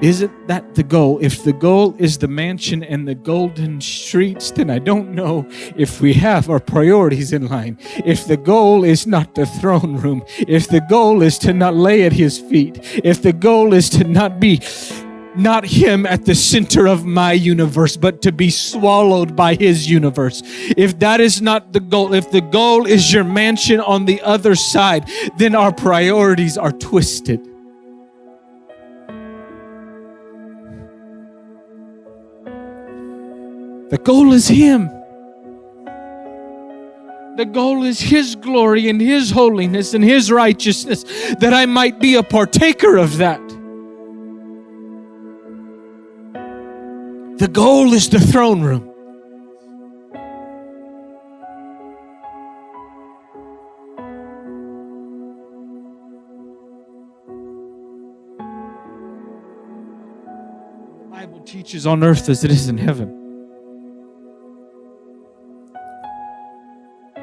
Isn't that the goal? If the goal is the mansion and the golden streets, then I don't know if we have our priorities in line. If the goal is not the throne room, if the goal is to not lay at his feet, if the goal is to not him at the center of my universe, but to be swallowed by his universe. If that is not the goal, if the goal is your mansion on the other side, then our priorities are twisted. The goal is him. The goal is his glory and his holiness and his righteousness, that I might be a partaker of that. The goal is the throne room. The Bible teaches on earth as it is in heaven.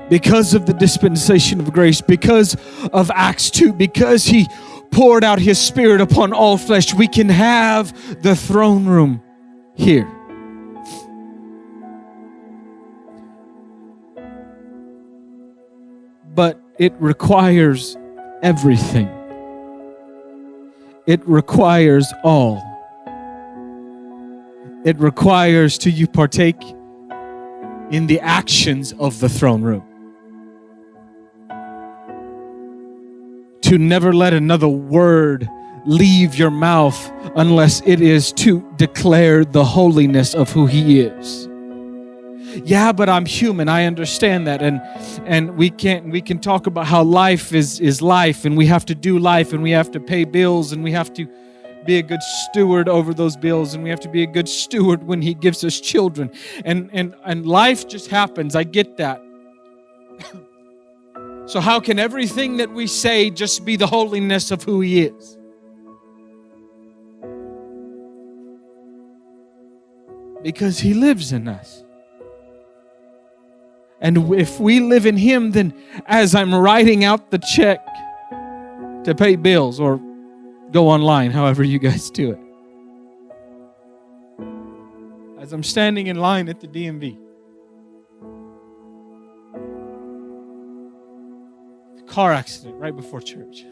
Because of the dispensation of grace, because of Acts 2, because he poured out his Spirit upon all flesh, we can have the throne room here. But it requires everything. It requires all. It requires to you partake in the actions of the throne room. To never let another word leave your mouth unless it is to declare the holiness of who he is. Yeah, but I'm human. I understand that. And we can talk about how life is life, and we have to do life, and we have to pay bills, and we have to be a good steward over those bills, and we have to be a good steward when he gives us children. And life just happens. I get that. So how can everything that we say just be the holiness of who he is? Because he lives in us. And if we live in him, then as I'm writing out the check to pay bills or go online, however you guys do it, as I'm standing in line at the DMV, car accident right before church.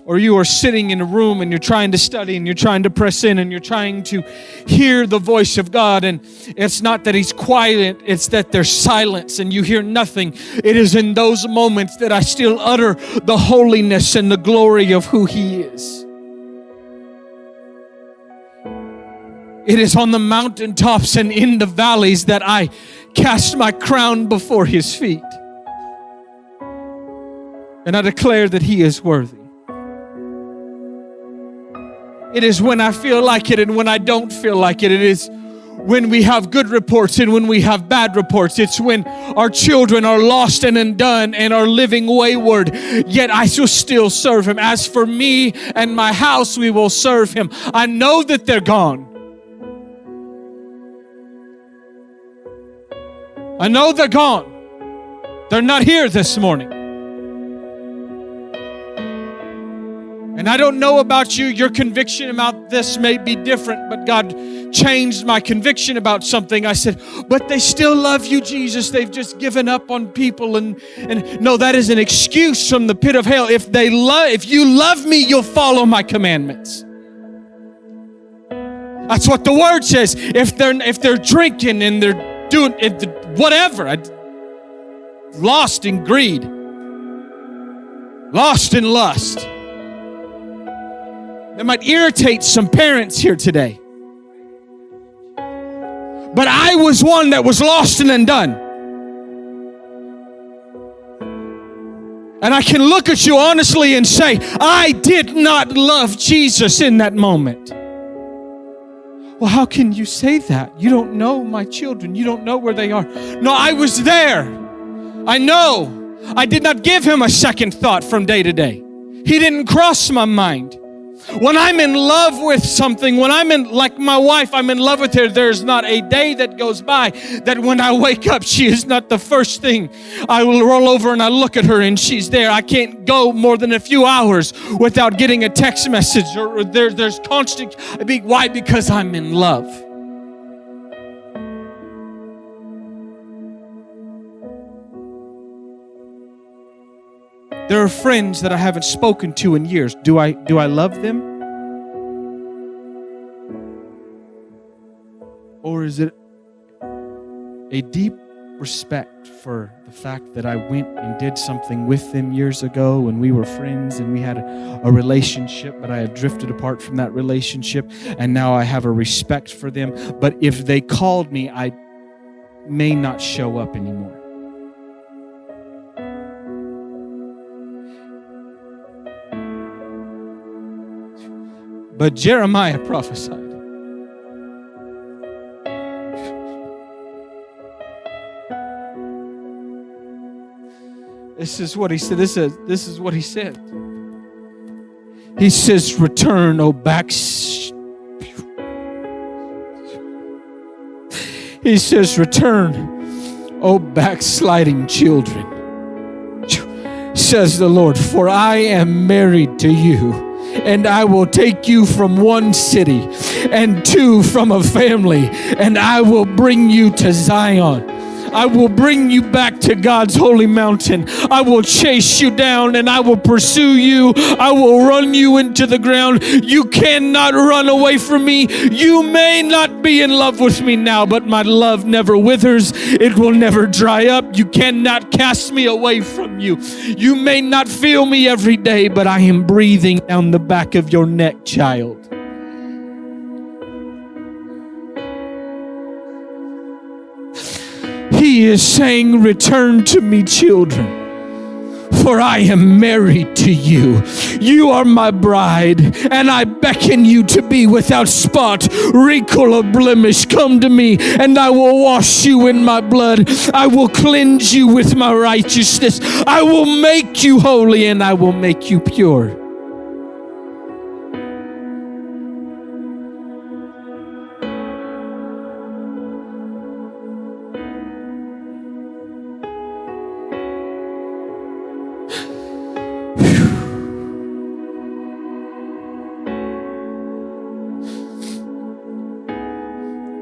Or you are sitting in a room and you're trying to study and you're trying to press in and you're trying to hear the voice of God, and it's not that he's quiet, it's that there's silence and you hear nothing. It is in those moments that I still utter the holiness and the glory of who he is. It is on the mountaintops and in the valleys that I cast my crown before his feet. And I declare that he is worthy. It is when I feel like it and when I don't feel like it. It is when we have good reports and when we have bad reports. It's when our children are lost and undone and are living wayward, yet I shall still serve him. As for me and my house, we will serve him. I know that they're gone. I know they're gone. They're not here this morning. And I don't know about you, your conviction about this may be different, but God changed my conviction about something. I said, but they still love you, Jesus. They've just given up on people. And no, that is an excuse from the pit of hell. If you love me, you'll follow my commandments. That's what the word says. If they're drinking and they're doing whatever, lost in greed, lost in lust. That might irritate some parents here today. But I was one that was lost and undone. And I can look at you honestly and say, I did not love Jesus in that moment. Well, how can you say that? You don't know my children. You don't know where they are. No, I was there. I know. I did not give him a second thought from day to day. He didn't cross my mind. When I'm in love with something, when like my wife, I'm in love with her, there's not a day that goes by that when I wake up, she is not the first thing. I will roll over and I look at her and she's there. I can't go more than a few hours without getting a text message or there's constant. Why? Because I'm in love. There are friends that I haven't spoken to in years. Do I love them? Or is it a deep respect for the fact that I went and did something with them years ago when we were friends and we had a relationship, but I had drifted apart from that relationship, and now I have a respect for them. But if they called me, I may not show up anymore. But Jeremiah prophesied. This is what he said. This is what he said. He says, return, O He says, return, O backsliding children, says the Lord, for I am married to you. And I will take you from one city and two from a family, and I will bring you to Zion. I will bring you back to God's holy mountain. I will chase you down and I will pursue you. I will run you into the ground. You cannot run away from me. You may not be in love with me now, but my love never withers. It will never dry up. You cannot cast me away from you. You may not feel me every day, but I am breathing down the back of your neck, child. He is saying, return to me, children, for I am married to you. You are my bride, and I beckon you to be without spot, wrinkle, or blemish. Come to me, and I will wash you in my blood. I will cleanse you with my righteousness. I will make you holy, and I will make you pure.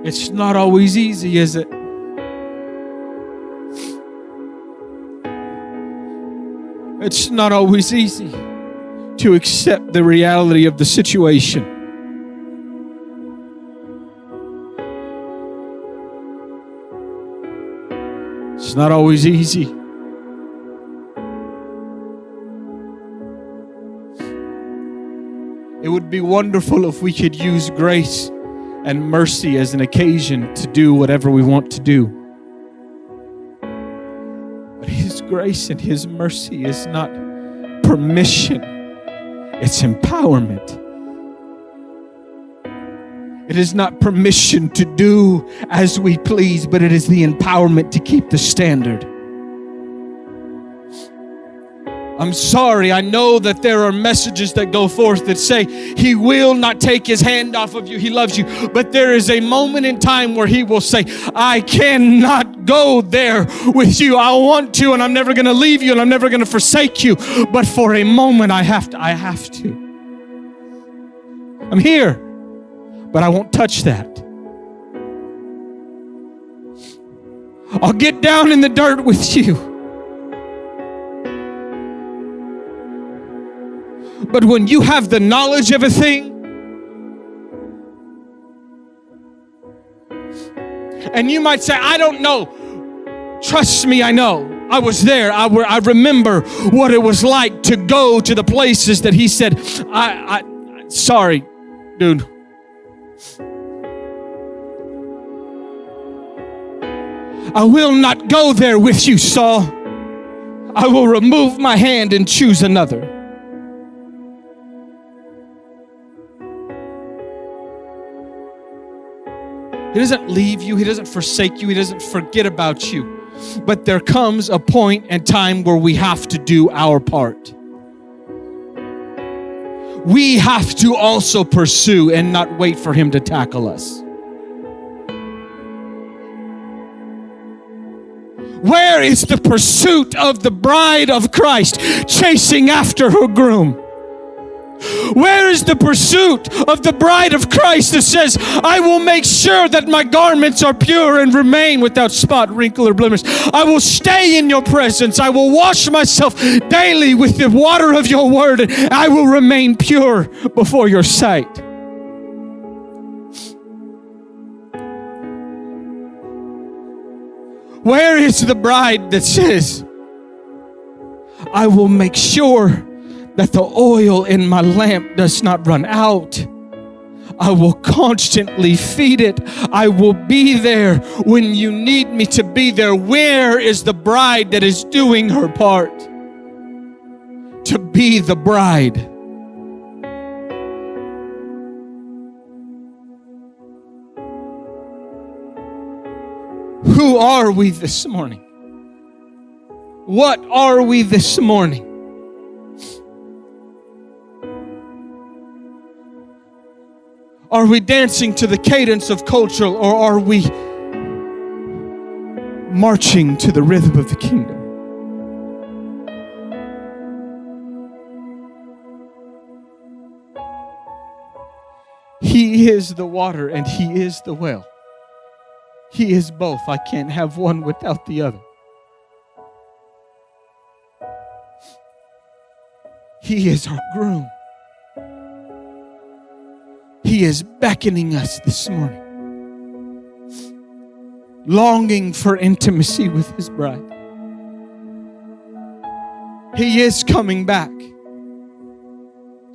It's not always easy, is it? It's not always easy to accept the reality of the situation. It's not always easy. It would be wonderful if we could use grace and mercy as an occasion to do whatever we want to do. But His grace and His mercy is not permission, it's empowerment. It is not permission to do as we please, but it is the empowerment to keep the standard. I'm sorry, I know that there are messages that go forth that say He will not take His hand off of you, He loves you. But there is a moment in time where He will say, I cannot go there with you. I want to, and I'm never going to leave you, and I'm never going to forsake you. But for a moment, I have to. I'm here, but I won't touch that. I'll get down in the dirt with you. But when you have the knowledge of a thing, and you might say, I don't know. Trust me, I know. I was there. I remember what it was like to go to the places that He said, sorry, dude. I will not go there with you, Saul. I will remove my hand and choose another. He doesn't leave you. He doesn't forsake you. He doesn't forget about you. But there comes a point and time where we have to do our part. we have to also pursue and not wait for him to tackle us. Where is the pursuit of the bride of Christ chasing after her groom? Where is the pursuit of the bride of Christ that says, I will make sure that my garments are pure and remain without spot, wrinkle, or blemish. I will stay in your presence. I will wash myself daily with the water of your word, and I will remain pure before your sight. Where is the bride that says, I will make sure that the oil in my lamp does not run out. I will constantly feed it. I will be there when you need me to be there. Where is the bride that is doing her part to be the bride? Who are we this morning? What are we this morning? Are we dancing to the cadence of culture, or are we marching to the rhythm of the kingdom? He is the water and he is the well. He is both. I can't have one without the other. He is our groom. He is beckoning us this morning, longing for intimacy with his bride. He is coming back.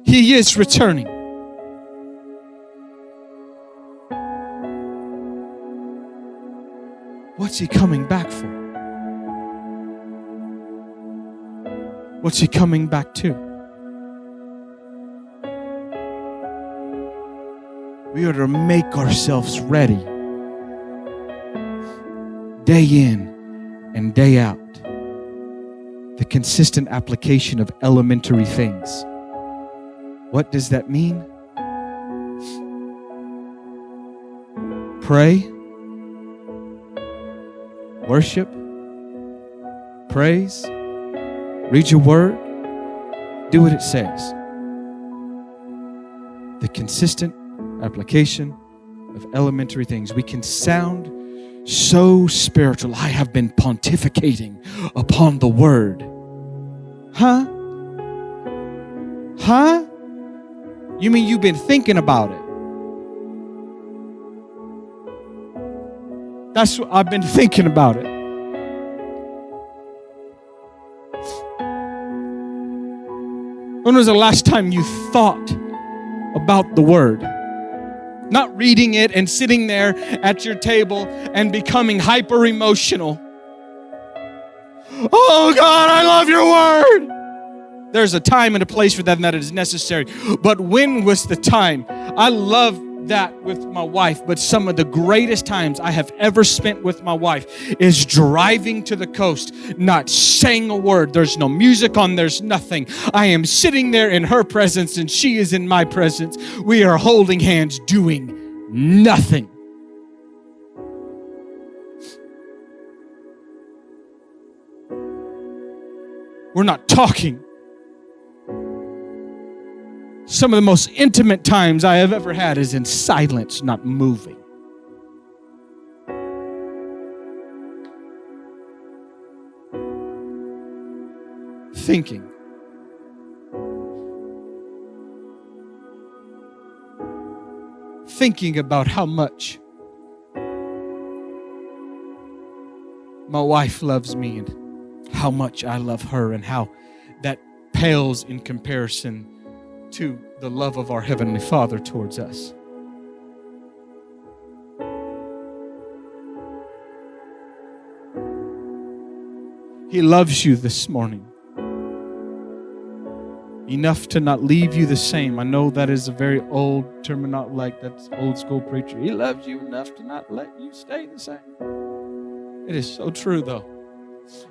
He is returning. What's he coming back for? What's he coming back to? We are to make ourselves ready day in and day out. The consistent application of elementary things. What does that mean? Pray, worship, praise, read your word, do what it says. The consistent application of elementary things. We can sound so spiritual. I have been pontificating upon the word. Huh? You mean you've been thinking about it? That's what I've been thinking about it. When was the last time you thought about the word? Not reading it and sitting there at your table and becoming hyper emotional. Oh God, I love your word. There's a time and a place for that, and that is necessary. But when was the time? I love that with my wife, but some of the greatest times I have ever spent with my wife is driving to the coast, not saying a word. There's no music on, there's nothing. I am sitting there in her presence and she is in my presence. We are holding hands doing nothing. We're not talking. Some of the most intimate times I have ever had is in silence, not moving. Thinking. Thinking about how much my wife loves me and how much I love her, and how that pales in comparison to the love of our Heavenly Father towards us. He loves you this morning enough to not leave you the same. I know that is a very old terminology, like that's old school preacher. He loves you enough to not let you stay the same. It is so true though.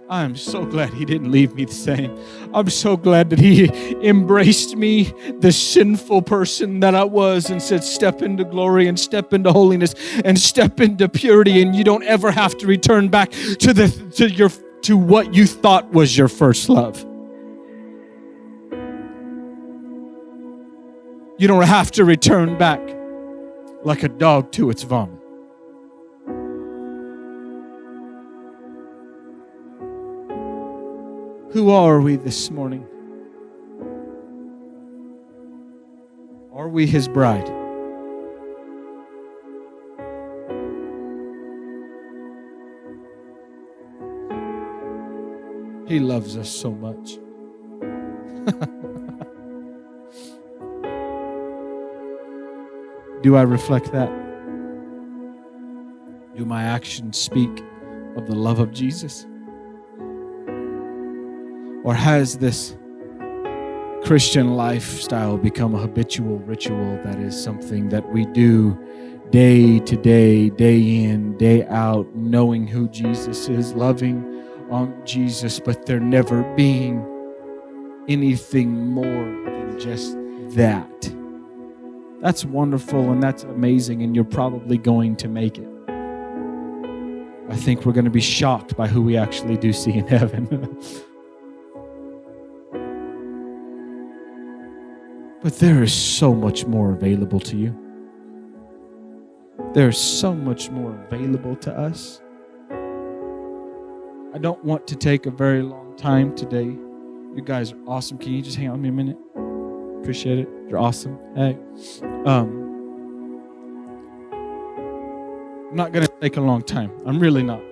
I am so glad he didn't leave me the same. I'm so glad that he embraced me, the sinful person that I was, and said, step into glory and step into holiness and step into purity, and you don't ever have to return back to what you thought was your first love. You don't have to return back like a dog to its vomit. Who are we this morning? Are we his bride? He loves us so much. Do I reflect that? Do my actions speak of the love of Jesus? Or has this Christian lifestyle become a habitual ritual that is something that we do day to day, day in, day out, knowing who Jesus is, loving on Jesus, but there never being anything more than just that? That's wonderful and that's amazing, and you're probably going to make it. I think we're going to be shocked by who we actually do see in heaven. But there is so much more available to you. There's so much more available to us. I don't want to take a very long time today. You guys are awesome. Can you just hang on with me a minute? Appreciate it. You're awesome. Hey. I'm not going to take a long time. I'm really not.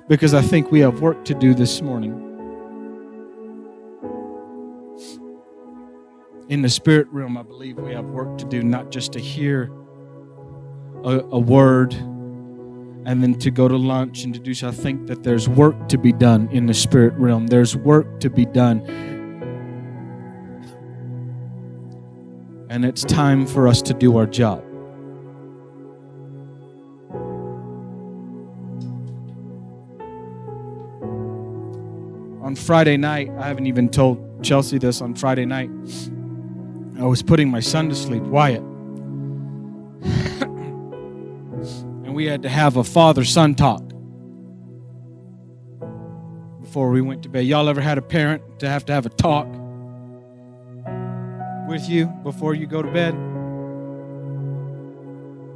Because I think we have work to do this morning. In the spirit realm, I believe we have work to do, not just to hear a word and then to go to lunch and to do so. I think that there's work to be done in the spirit realm. There's work to be done. And it's time for us to do our job. On Friday night, I haven't even told Chelsea this. On Friday night, I was putting my son to sleep, Wyatt. And we had to have a father-son talk before we went to bed. Y'all ever had a parent to have a talk with you before you go to bed?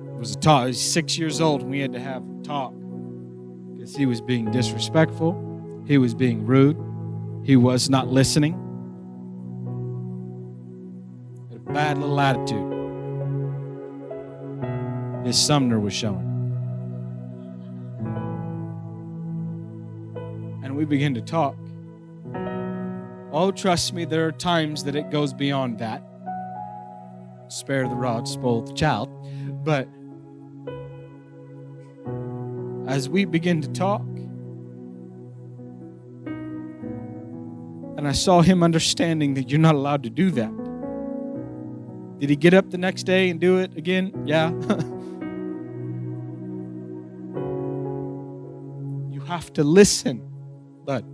It was a talk. He was 6 years old, and we had to have a talk because he was being disrespectful. He was being rude. He was not listening. Bad little attitude. His Sumner was showing. And we began to talk. Oh, trust me, there are times that it goes beyond that. Spare the rod, spoil the child. But as we begin to talk, and I saw him understanding that you're not allowed to do that. Did he get up the next day and do it again? Yeah. You have to listen. But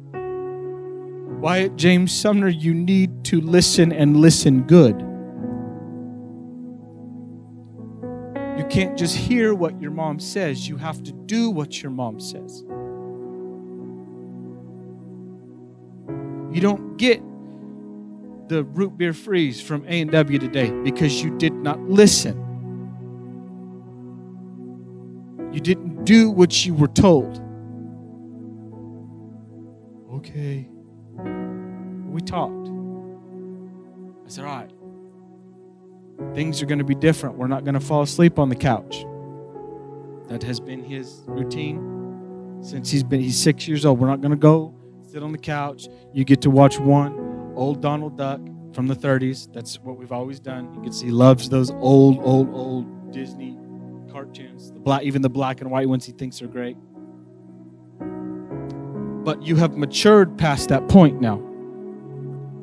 Wyatt James Sumner, you need to listen and listen good. You can't just hear what your mom says. You have to do what your mom says. You don't get the root beer freeze from A&W today because you did not listen. You didn't do what you were told. Okay. We talked. I said, all right. Things are going to be different. We're not going to fall asleep on the couch. That has been his routine since he's 6 years old. We're not going to go sit on the couch. You get to watch one old Donald Duck from the 30s. That's what we've always done. You can see he loves those old Disney cartoons. Even the black and white ones he thinks are great. But you have matured past that point now.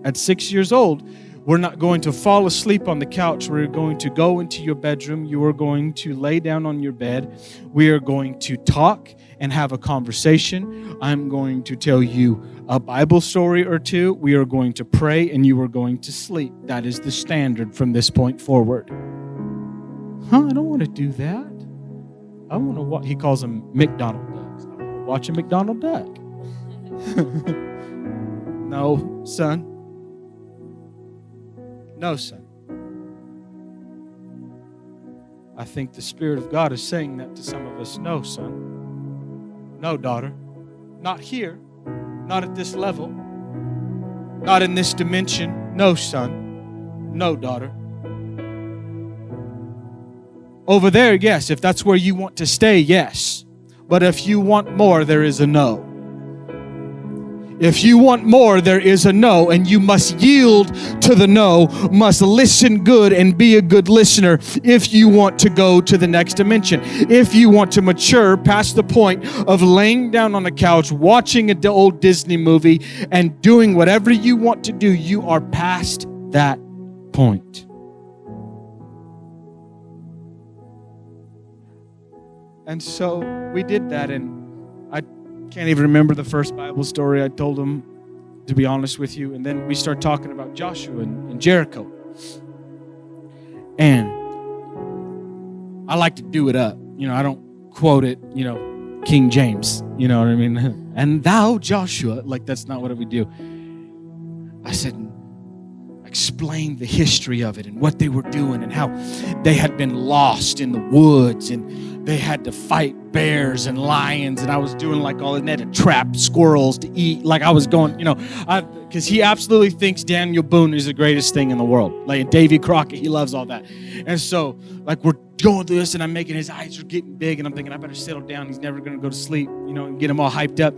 At 6 years old, We're not going to fall asleep on the couch. We're going to go into your bedroom. You are going to lay down on your bed. We are going to talk and have a conversation. I'm going to tell you a Bible story or two. We are going to pray, and you are going to sleep. That is the standard from this point forward. I don't want to do that. I want to watch. He calls them McDonald ducks. I want to watch a McDonald duck. No, son. No, son. I think the Spirit of God is saying that to some of us. No, son. No, daughter. Not here. Not at this level. Not in this dimension. No, son. No, daughter. Over there, yes. If that's where you want to stay, yes. But if you want more, there is a no. If you want more, there is a no, and you must yield to the no, must listen good and be a good listener if you want to go to the next dimension. If you want to mature past the point of laying down on a couch, watching an old Disney movie, and doing whatever you want to do, you are past that point. And so we did that, and I can't even remember the first Bible story I told him, to be honest with you. And then we start talking about Joshua and Jericho. And I like to do it up. I don't quote it, King James. You know what I mean? And thou, Joshua. Like, that's not what we do. I said, explain the history of it and what they were doing and how they had been lost in the woods and they had to fight bears and lions, and I was doing like all that. They had to trap squirrels to eat. Like I was going, because he absolutely thinks Daniel Boone is the greatest thing in the world. Like Davy Crockett, he loves all that. And so like we're going through this, and I'm making his eyes are getting big, and I'm thinking I better settle down. He's never going to go to sleep, and get him all hyped up.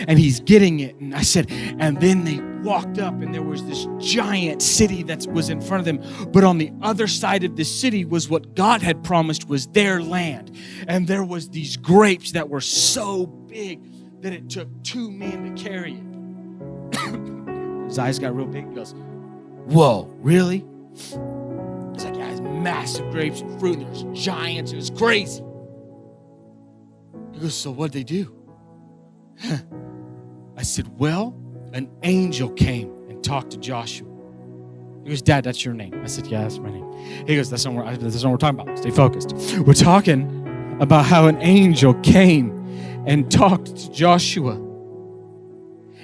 And he's getting it. And I said, and then they walked up, and there was this giant city that was in front of them. But on the other side of the city was what God had promised was their land. And there was these grapes that were so big that it took 2 men to carry it. His eyes got real big. He goes, whoa, really? It's like, yeah, it's massive grapes and fruit. There's giants. It was crazy. He goes, so what'd they do? I said, well, an angel came and talked to Joshua. He goes, Dad, that's your name. I said, yeah, that's my name. He goes, that's not what we're talking about. Stay focused. We're talking about how an angel came and talked to Joshua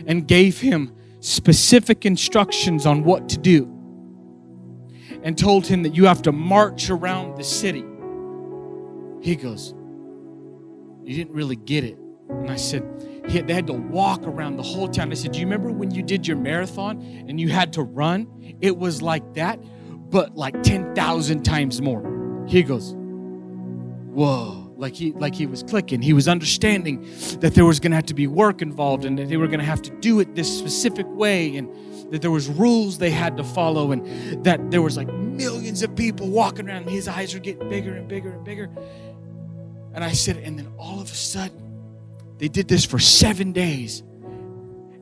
and gave him specific instructions on what to do and told him that you have to march around the city. He goes, you didn't really get it. And I said, they had to walk around the whole town. I said, do you remember when you did your marathon and you had to run? It was like that, but like 10,000 times more. He goes, whoa. Like he was clicking. He was understanding that there was going to have to be work involved and that they were going to have to do it this specific way and that there was rules they had to follow and that there was like millions of people walking around and his eyes were getting bigger and bigger and bigger. And I said, and then all of a sudden, they did this for 7 days.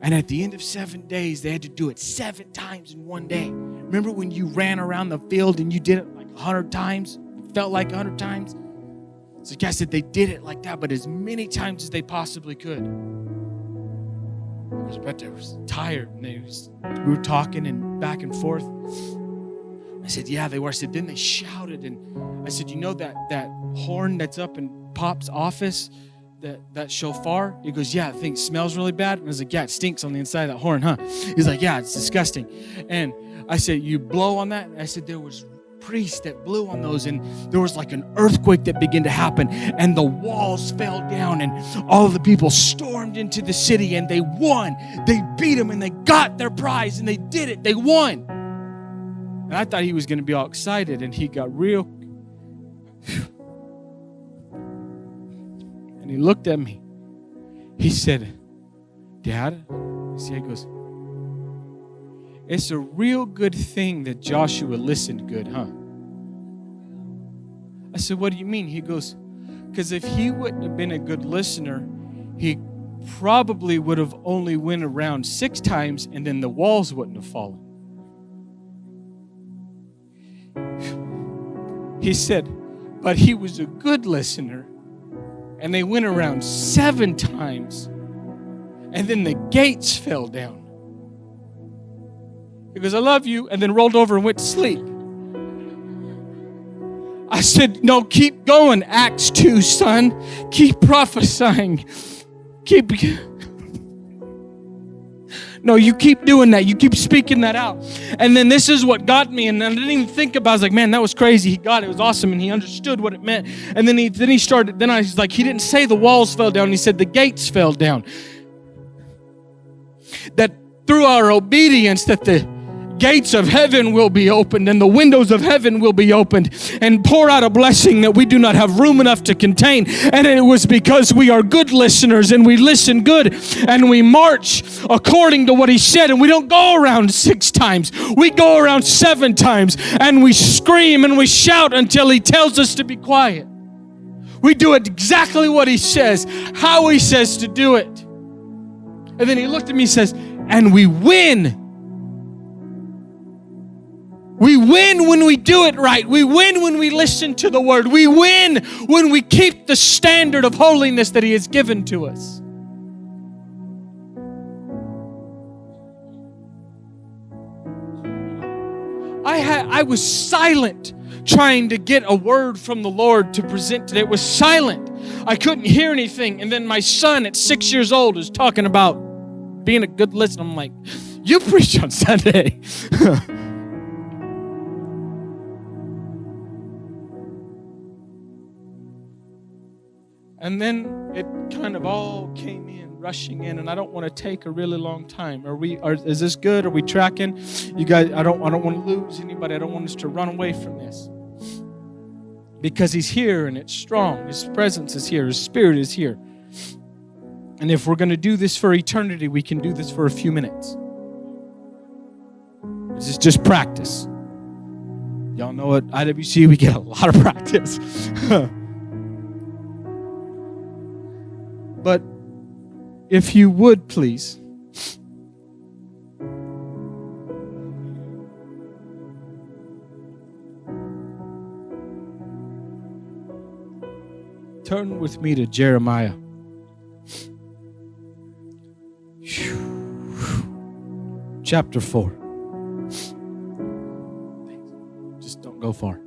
And at the end of 7 days, they had to do it 7 times in one day. Remember when you ran around the field and you did it like 100 times? It felt like 100 times? So I said they did it like that, but as many times as they possibly could. I bet they were tired. And we were talking and back and forth. I said, yeah, they were. I said, then they shouted. And I said, you know that horn that's up in Pop's office? That shofar? He goes, yeah, I think it smells really bad. And I was like, yeah, it stinks on the inside of that horn, huh? He's like, yeah, it's disgusting. And I said, you blow on that? And I said, there was priests that blew on those, and there was like an earthquake that began to happen, and the walls fell down, and all of the people stormed into the city, and they won. They beat them, and they got their prize, and they did it. They won. And I thought he was going to be all excited, and he got real. And he looked at me. He said, Dad, he goes, it's a real good thing that Joshua listened good, huh? I said, what do you mean? He goes, because if he wouldn't have been a good listener, he probably would have only went around 6 times and then the walls wouldn't have fallen. He said, but he was a good listener. And they went around 7 times. And then the gates fell down. He goes, I love you. And then rolled over and went to sleep. I said, no, keep going. Acts 2, son. Keep prophesying. No, you keep doing that. You keep speaking that out. And then this is what got me. And I didn't even think about it. I was like, man, that was crazy. He got it. It was awesome. And he understood what it meant. And then he started. Then I was like, he didn't say the walls fell down. He said the gates fell down. That through our obedience, that the gates of heaven will be opened and the windows of heaven will be opened and pour out a blessing that we do not have room enough to contain. And it was because we are good listeners and we listen good and we march according to what he said, and we don't go around 6 times. We go around 7 times and we scream and we shout until he tells us to be quiet. We do it exactly what he says, how he says to do it. And then he looked at me and says, and we win. We win when we do it right. We win when we listen to the word. We win when we keep the standard of holiness that he has given to us. I was silent trying to get a word from the Lord to present today. It was silent. I couldn't hear anything. And then my son at 6 years old is talking about being a good listener. I'm like, you preach on Sunday. And then it kind of all came in, rushing in, and I don't want to take a really long time. Is this good? Are we tracking? You guys, I don't want to lose anybody. I don't want us to run away from this. Because he's here and it's strong. His presence is here. His spirit is here. And if we're going to do this for eternity, we can do this for a few minutes. This is just practice. Y'all know at IWC we get a lot of practice. But if you would, please, turn with me to Jeremiah. Chapter 4. Just don't go far.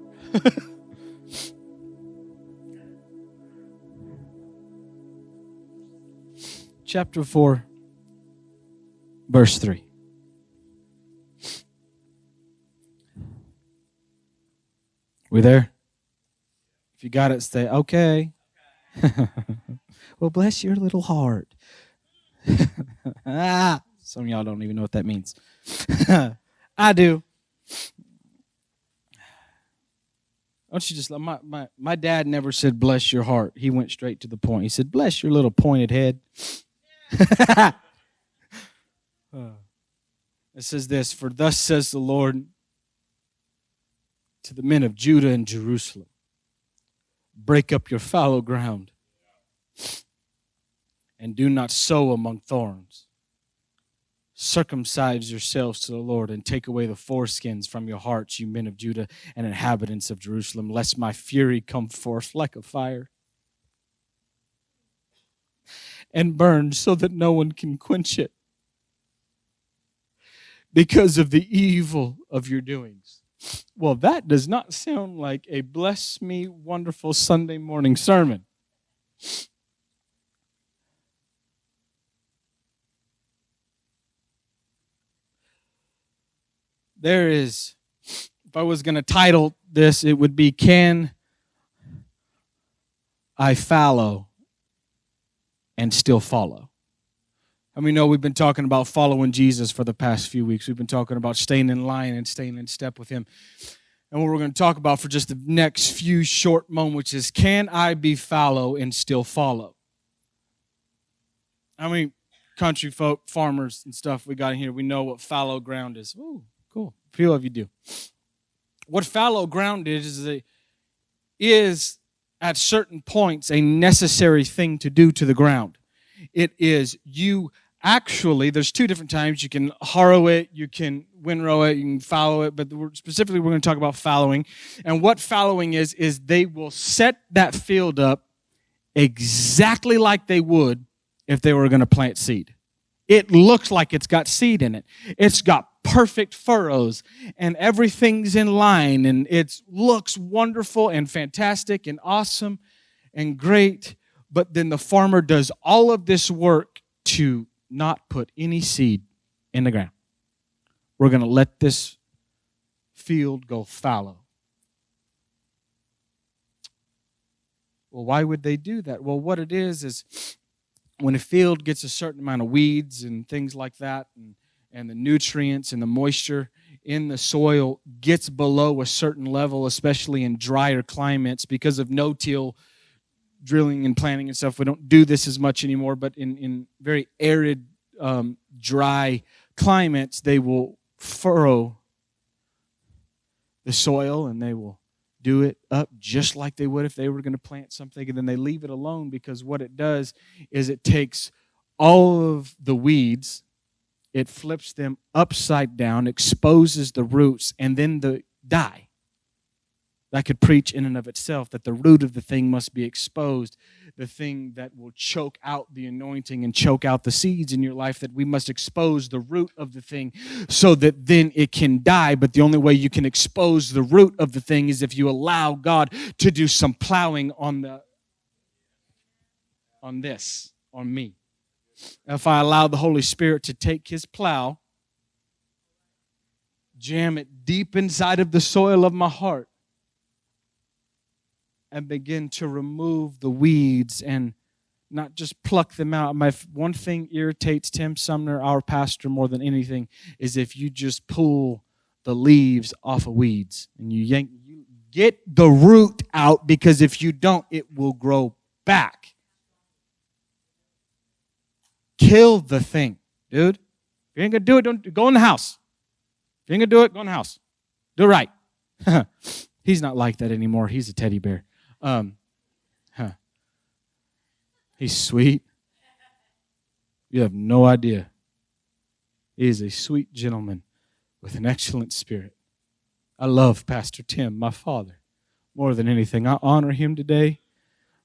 Chapter 4, verse 3. We there? If you got it, say, okay. Well, bless your little heart. Some of y'all don't even know what that means. I do. Don't you just, my dad never said, bless your heart. He went straight to the point. He said, bless your little pointed head. It says this, for thus says the Lord to the men of Judah and Jerusalem, break up your fallow ground and do not sow among thorns. Circumcise yourselves to the Lord and take away the foreskins from your hearts, you men of Judah and inhabitants of Jerusalem, lest my fury come forth like a fire and burn so that no one can quench it because of the evil of your doings. Well, that does not sound like a bless me, wonderful Sunday morning sermon. There is, if I was going to title this, it would be, Can I Fallow and Still Follow? I mean, we've been talking about following Jesus for the past few weeks. We've been talking about staying in line and staying in step with him. And what we're going to talk about for just the next few short moments is, can I be fallow and still follow? I mean, country folk, farmers and stuff we got in here, we know what fallow ground is. Ooh, cool. A few of you do. What fallow ground is at certain points a necessary thing to do to the ground. It is you Actually, there's two different times. You can harrow it, you can windrow it, you can fallow it, but specifically we're going to talk about fallowing. And what fallowing is they will set that field up exactly like they would if they were going to plant seed. It looks like it's got seed in it. It's got perfect furrows, and everything's in line, and it looks wonderful and fantastic and awesome and great. But then the farmer does all of this work to not put any seed in the ground. We're going to let this field go fallow. Well, why would they do that? Well, what it is when a field gets a certain amount of weeds and things like that, and the nutrients and the moisture in the soil gets below a certain level, especially in drier climates, because of no-till drilling and planting and stuff. We don't do this as much anymore, but in very arid, dry climates, they will furrow the soil, and they will do it up just like they would if they were going to plant something, and then they leave it alone, because what it does is it takes all of the weeds, it flips them upside down, exposes the roots, and then the die. That could preach in and of itself that the root of the thing must be exposed, the thing that will choke out the anointing and choke out the seeds in your life, that we must expose the root of the thing so that then it can die. But the only way you can expose the root of the thing is if you allow God to do some plowing on me. If I allow the Holy Spirit to take his plow, jam it deep inside of the soil of my heart, and begin to remove the weeds and not just pluck them out. One thing irritates Tim Sumner, our pastor, more than anything, is if you just pull the leaves off of weeds and you get the root out, because if you don't, it will grow back. Kill the thing, dude. If you ain't going to do it, don't go in the house. If you ain't going to do it, go in the house. Do it right. He's not like that anymore. He's a teddy bear. He's sweet. You have no idea. He is a sweet gentleman with an excellent spirit. I love Pastor Tim, my father, more than anything. I honor him today.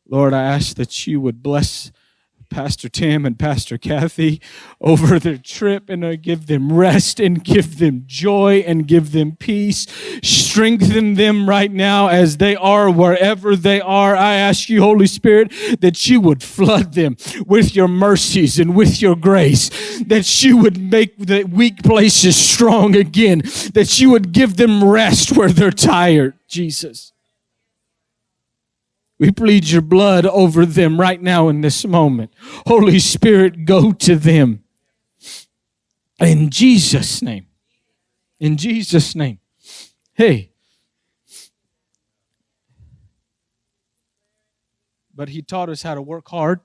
Lord, I ask that you would bless Pastor Tim and Pastor Kathy over their trip, and give them rest and give them joy and give them peace. Strengthen them right now as they are wherever they are. I ask you, Holy Spirit, that you would flood them with your mercies and with your grace, that you would make the weak places strong again, that you would give them rest where they're tired, Jesus. We plead your blood over them right now in this moment. Holy Spirit, go to them. In Jesus' name. In Jesus' name. Hey. But he taught us how to work hard.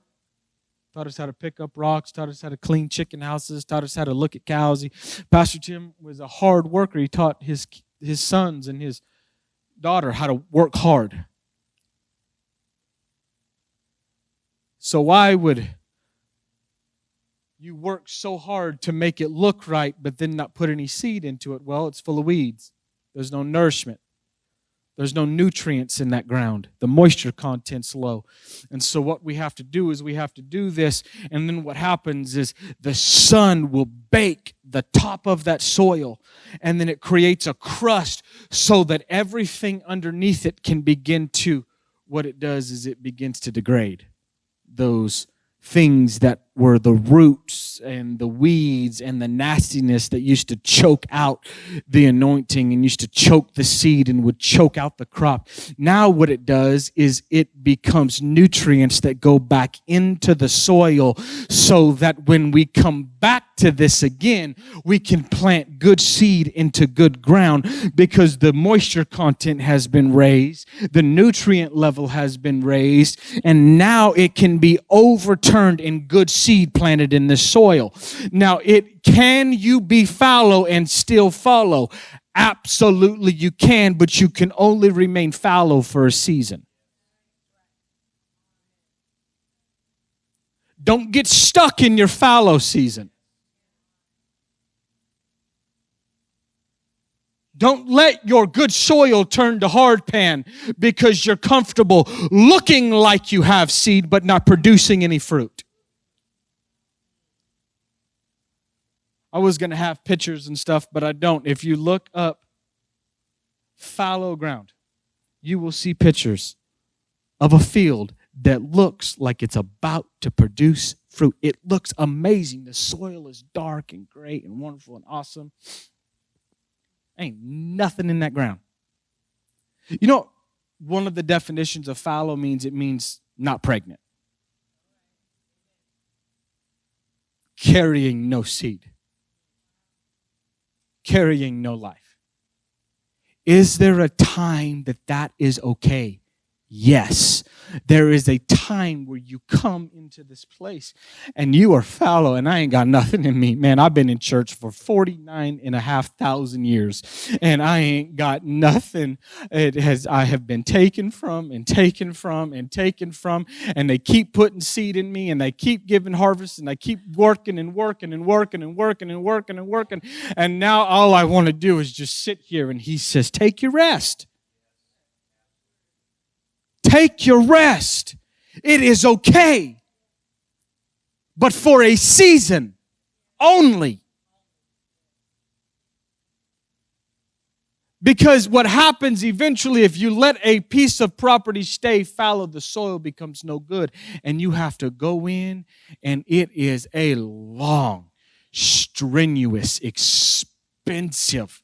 Taught us how to pick up rocks. Taught us how to clean chicken houses. Taught us how to look at cows. Pastor Tim was a hard worker. He taught his sons and his daughter how to work hard. So why would you work so hard to make it look right, but then not put any seed into it? Well, it's full of weeds. There's no nourishment. There's no nutrients in that ground. The moisture content's low. And so what we have to do is we have to do this, and then what happens is the sun will bake the top of that soil, and then it creates a crust so that everything underneath it can begin to, what it does is it begins to degrade. Those things that were the roots and the weeds and the nastiness that used to choke out the anointing and used to choke the seed and would choke out the crop. Now what it does is it becomes nutrients that go back into the soil, so that when we come back to this again, we can plant good seed into good ground, because the moisture content has been raised, the nutrient level has been raised, and now it can be overturned in good seed planted in the soil. Now, can you be fallow and still follow? Absolutely you can, but you can only remain fallow for a season. Don't get stuck in your fallow season. Don't let your good soil turn to hard pan because you're comfortable looking like you have seed but not producing any fruit. I was going to have pictures and stuff, but I don't. If you look up fallow ground, you will see pictures of a field that looks like it's about to produce fruit. It looks amazing. The soil is dark and great and wonderful and awesome. Ain't nothing in that ground. You know, one of the definitions of fallow means it means not pregnant. Carrying no seed. Carrying no life. Is there a time that is okay? Yes. There is a time where you come into this place and you are fallow, and I ain't got nothing in me. Man, I've been in church for 49,500 years, and I ain't got nothing. I have been taken from, and they keep putting seed in me, and they keep giving harvest, and I keep working, and now all I want to do is just sit here, and he says, take your rest. Take your rest. It is okay. But for a season only. Because what happens eventually, if you let a piece of property stay fallow, the soil becomes no good. And you have to go in, and it is a long, strenuous, expensive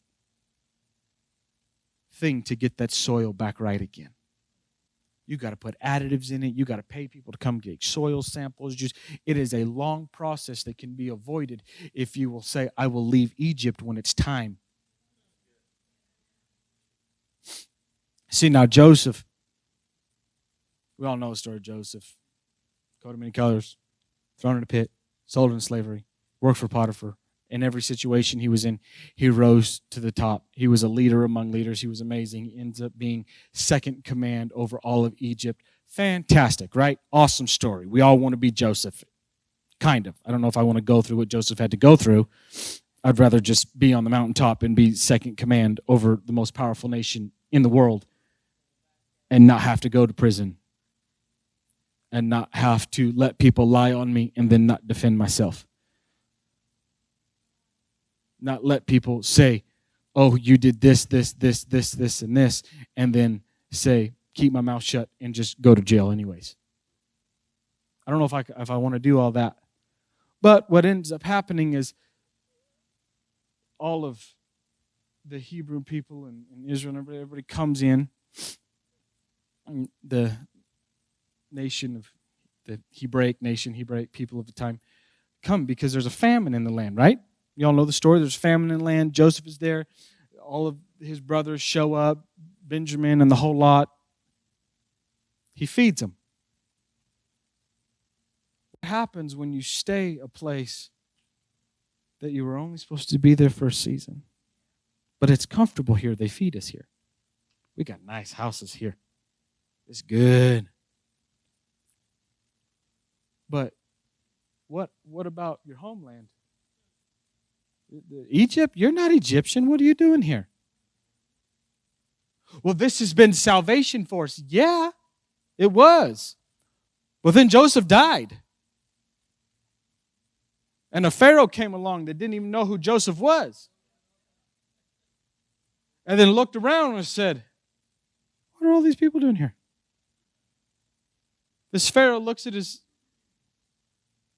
thing to get that soil back right again. You got to put additives in it. You got to pay people to come get soil samples. It is a long process that can be avoided if you will say, I will leave Egypt when it's time. See, now Joseph, we all know the story of Joseph. Coat of many colors, thrown in a pit, sold into slavery, worked for Potiphar. In every situation he was in, he rose to the top. He was a leader among leaders. He was amazing. He ends up being second command over all of Egypt. Fantastic, right? Awesome story. We all want to be Joseph. Kind of. I don't know if I want to go through what Joseph had to go through. I'd rather just be on the mountaintop and be second command over the most powerful nation in the world and not have to go to prison and not have to let people lie on me and then not defend myself. Not let people say, oh, you did this, and this, and then say, keep my mouth shut and just go to jail anyways. I don't know if I want to do all that. But what ends up happening is all of the Hebrew people and Israel and everybody comes in. The nation of the Hebraic people of the time come because there's a famine in the land, right? You all know the story. There's famine in the land. Joseph is there. All of his brothers show up. Benjamin and the whole lot. He feeds them. What happens when you stay a place that you were only supposed to be there for a season? But it's comfortable here. They feed us here. We got nice houses here. It's good. But what about your homeland? Egypt? You're not Egyptian. What are you doing here? Well, this has been salvation for us. Yeah, it was. Well, then Joseph died. And a Pharaoh came along that didn't even know who Joseph was. And then looked around and said, what are all these people doing here? This Pharaoh looks at his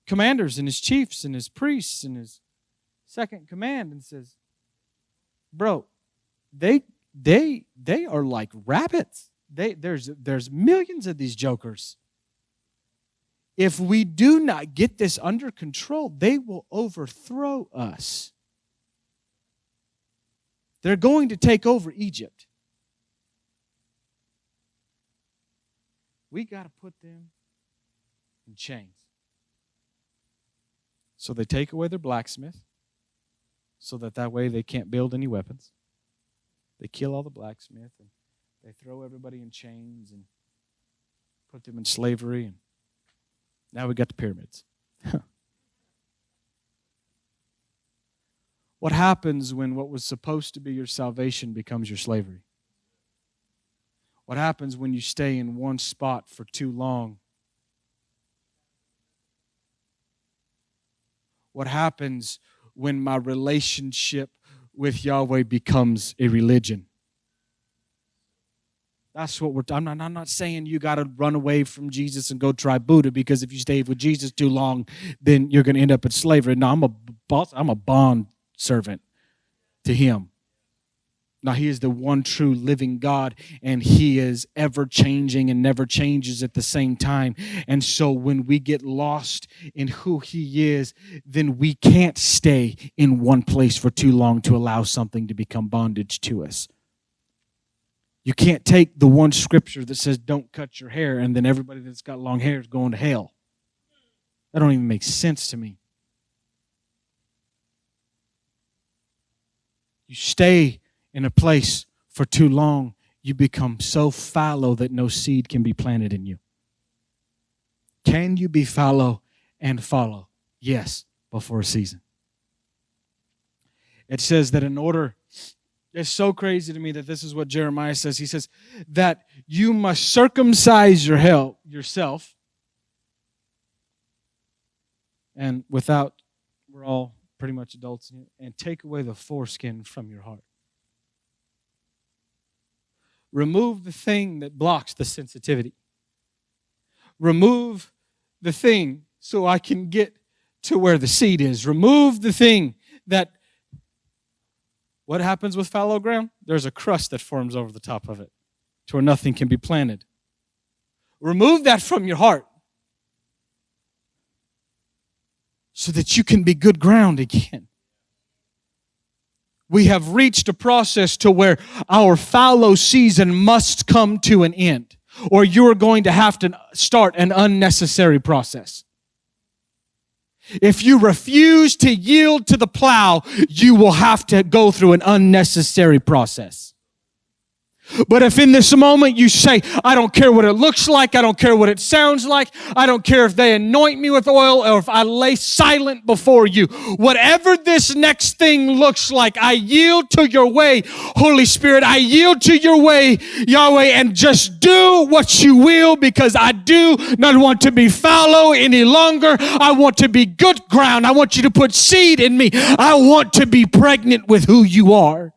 commanders and his chiefs and his priests and his second command and says, bro, they are like rabbits. There's millions of these jokers. If we do not get this under control, they will overthrow us. They're going to take over Egypt. We got to put them in chains. So they take away their blacksmith so that way they can't build any weapons. They kill all the blacksmith and they throw everybody in chains and put them in slavery. And now we got the pyramids. What happens when what was supposed to be your salvation becomes your slavery? What happens when you stay in one spot for too long? What happens when my relationship with Yahweh becomes a religion? That's what I'm not saying you got to run away from Jesus and go try Buddha, because if you stay with Jesus too long, then you're going to end up in slavery. No, I'm a bond servant to him. Now, he is the one true living God, and he is ever changing and never changes at the same time. And so when we get lost in who he is, then we can't stay in one place for too long to allow something to become bondage to us. You can't take the one scripture that says don't cut your hair and then everybody that's got long hair is going to hell. That don't even make sense to me. You stay in a place for too long, you become so fallow that no seed can be planted in you. Can you be fallow and follow? Yes, but for a season. It says that in order, it's so crazy to me that this is what Jeremiah says. He says that you must circumcise yourself. And without, we're all pretty much adults in here, and take away the foreskin from your heart. Remove the thing that blocks the sensitivity. Remove the thing so I can get to where the seed is. Remove the thing that, what happens with fallow ground? There's a crust that forms over the top of it to where nothing can be planted. Remove that from your heart so that you can be good ground again. We have reached a process to where our fallow season must come to an end, or you're going to have to start an unnecessary process. If you refuse to yield to the plow, you will have to go through an unnecessary process. But if in this moment you say, I don't care what it looks like, I don't care what it sounds like, I don't care if they anoint me with oil or if I lay silent before you, whatever this next thing looks like, I yield to your way, Holy Spirit. I yield to your way, Yahweh, and just do what you will, because I do not want to be fallow any longer. I want to be good ground. I want you to put seed in me. I want to be pregnant with who you are.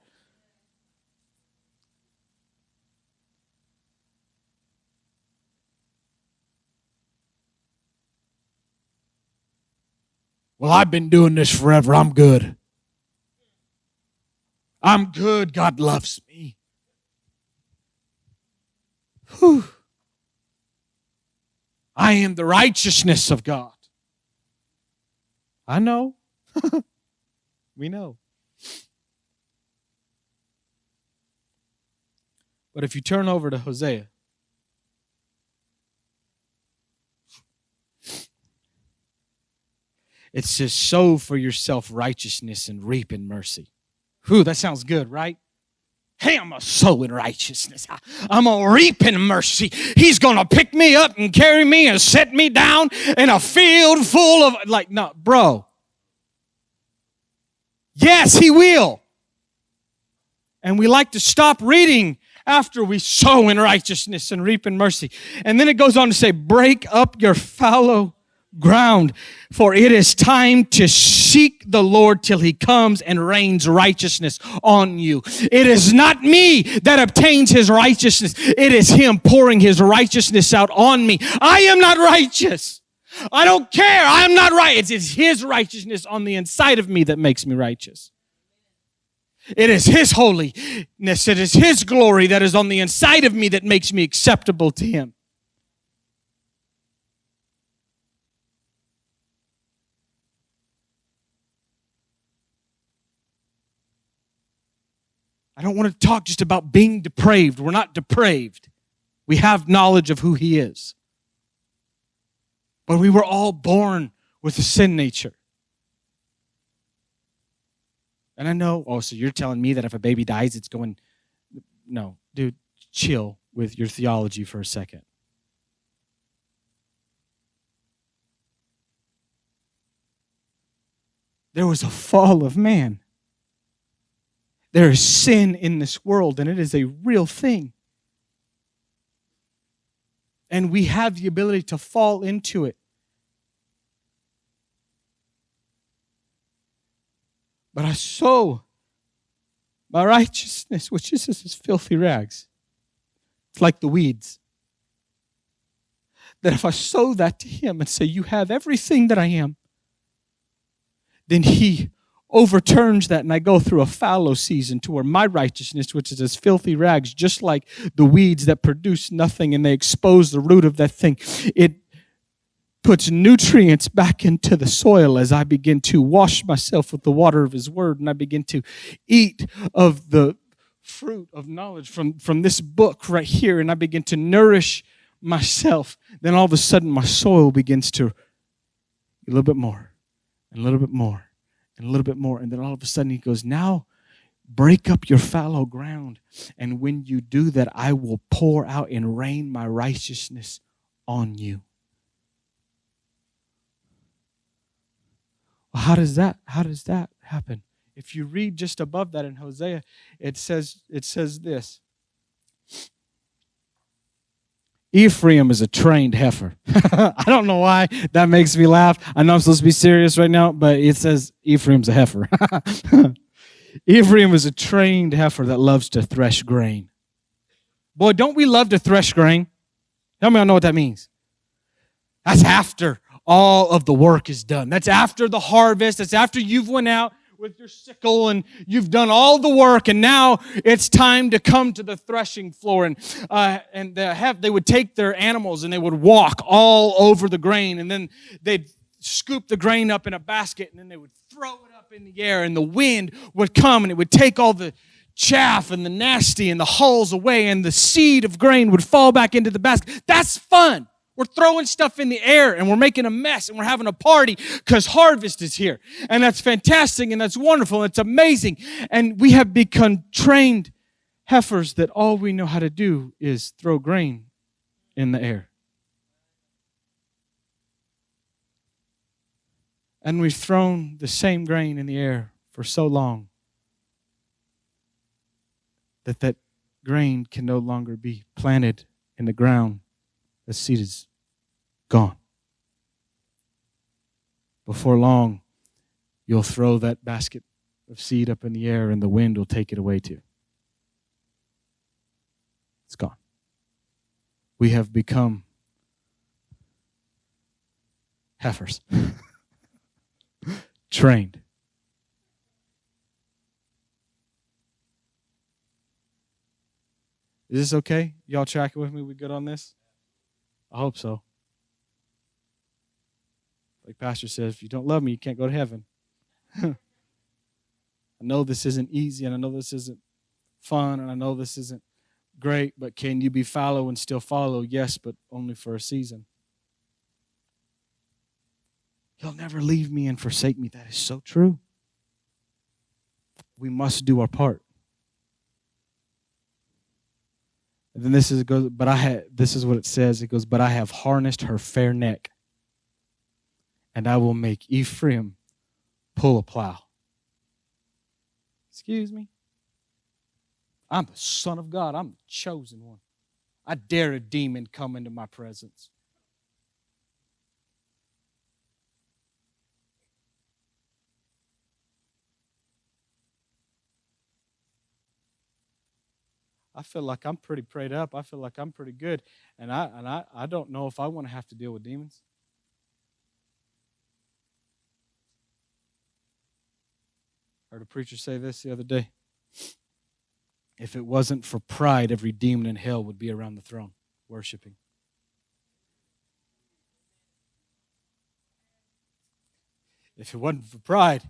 Well, I've been doing this forever. I'm good. I'm good. God loves me. Whew. I am the righteousness of God. I know. We know. But if you turn over to Hosea, it says, sow for yourself righteousness and reap in mercy. Whew, that sounds good, right? Hey, I'm going to sow in righteousness. I'm going to reap in mercy. He's going to pick me up and carry me and set me down in a field full of, no, bro. Yes, he will. And we like to stop reading after we sow in righteousness and reap in mercy. And then it goes on to say, break up your fallow ground, for it is time to seek the Lord till he comes and rains righteousness on you. It is not me that obtains his righteousness. It is him pouring his righteousness out on me. I am not righteous. I don't care. I'm not right. It's his righteousness on the inside of me that makes me righteous. It is his holiness. It is his glory that is on the inside of me that makes me acceptable to him. I don't want to talk just about being depraved. We're not depraved. We have knowledge of who he is. But we were all born with a sin nature. And I know, so you're telling me that if a baby dies, it's going... No, dude, chill with your theology for a second. There was a fall of man. There is sin in this world, and it is a real thing. And we have the ability to fall into it. But I sow my righteousness, which is as filthy rags. It's like the weeds. That if I sow that to him and say, you have everything that I am, then he overturns that, and I go through a fallow season to where my righteousness, which is as filthy rags, just like the weeds that produce nothing and they expose the root of that thing, it puts nutrients back into the soil as I begin to wash myself with the water of his word, and I begin to eat of the fruit of knowledge from this book right here, and I begin to nourish myself. Then all of a sudden my soil begins to a little bit more and a little bit more and a little bit more. And then all of a sudden he goes, now break up your fallow ground. And when you do that, I will pour out and rain my righteousness on you. Well, how does that happen? If you read just above that in Hosea, it says this. Ephraim is a trained heifer. I don't know why that makes me laugh. I know I'm supposed to be serious right now, but it says Ephraim's a heifer. Ephraim is a trained heifer that loves to thresh grain. Boy, don't we love to thresh grain? Tell me I know what that means. That's after all of the work is done. That's after the harvest. That's after you've went out with your sickle and you've done all the work, and now it's time to come to the threshing floor. And they would take their animals and they would walk all over the grain, and then they'd scoop the grain up in a basket, and then they would throw it up in the air, and the wind would come and it would take all the chaff and the nasty and the hulls away, and the seed of grain would fall back into the basket. That's fun. We're throwing stuff in the air and we're making a mess and we're having a party because harvest is here. And that's fantastic and that's wonderful and it's amazing. And we have become trained heifers that all we know how to do is throw grain in the air. And we've thrown the same grain in the air for so long that grain can no longer be planted in the ground. The seed is gone. Before long, you'll throw that basket of seed up in the air and the wind will take it away too. It's gone. We have become heifers. Trained. Is this okay? Y'all tracking with me? We good on this? I hope so. Like Pastor says, if you don't love me, you can't go to heaven. I know this isn't easy, and I know this isn't fun, and I know this isn't great, but can you be fallow and still follow? Yes, but only for a season. He'll never leave me and forsake me. That is so true. We must do our part. And then this is what it says. It goes, but I have harnessed her fair neck, and I will make Ephraim pull a plow. Excuse me? I'm the Son of God. I'm the chosen one. I dare a demon come into my presence. I feel like I'm pretty prayed up. I feel like I'm pretty good. And I don't know if I want to have to deal with demons. I heard a preacher say this the other day. If it wasn't for pride, every demon in hell would be around the throne worshiping. If it wasn't for pride,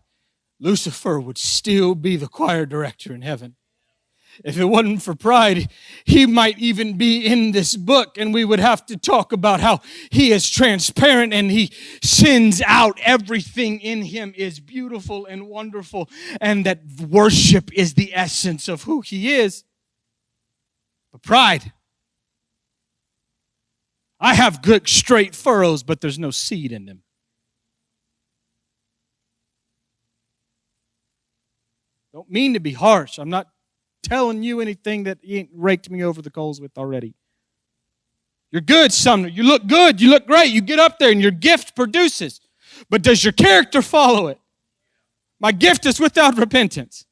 Lucifer would still be the choir director in heaven. If it wasn't for pride, he might even be in this book, and we would have to talk about how he is transparent and he sends out everything in him is beautiful and wonderful, and that worship is the essence of who he is. But pride, I have good straight furrows, but there's no seed in them. Don't mean to be harsh. I'm not telling you anything that you ain't raked me over the coals with already. You're good, Sumner. You look good. You look great. You get up there and your gift produces. But does your character follow it? My gift is without repentance.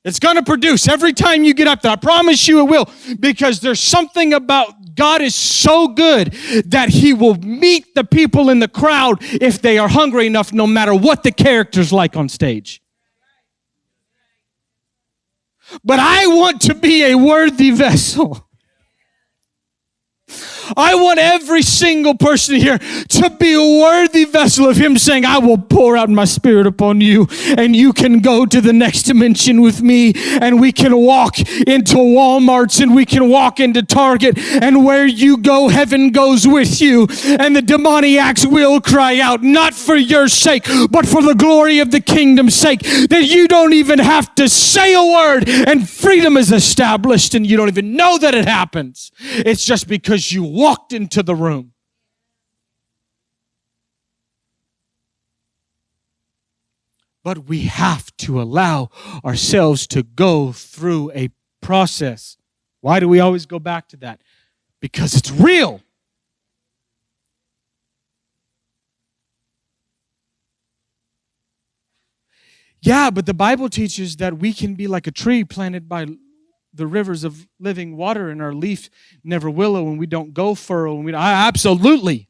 It's going to produce every time you get up there. I promise you it will. Because there's something about God is so good that He will meet the people in the crowd if they are hungry enough, no matter what the character's like on stage. But I want to be a worthy vessel. I want every single person here to be a worthy vessel of Him saying, I will pour out my Spirit upon you, and you can go to the next dimension with me, and we can walk into Walmarts, and we can walk into Target, and where you go, heaven goes with you, and the demoniacs will cry out, not for your sake, but for the glory of the kingdom's sake, that you don't even have to say a word, and freedom is established, and you don't even know that it happens. It's just because you walked into the room. But we have to allow ourselves to go through a process. Why do we always go back to that? Because it's real. Yeah, but the Bible teaches that we can be like a tree planted by the rivers of living water, and our leaf never willow, and we don't go furrow. And absolutely.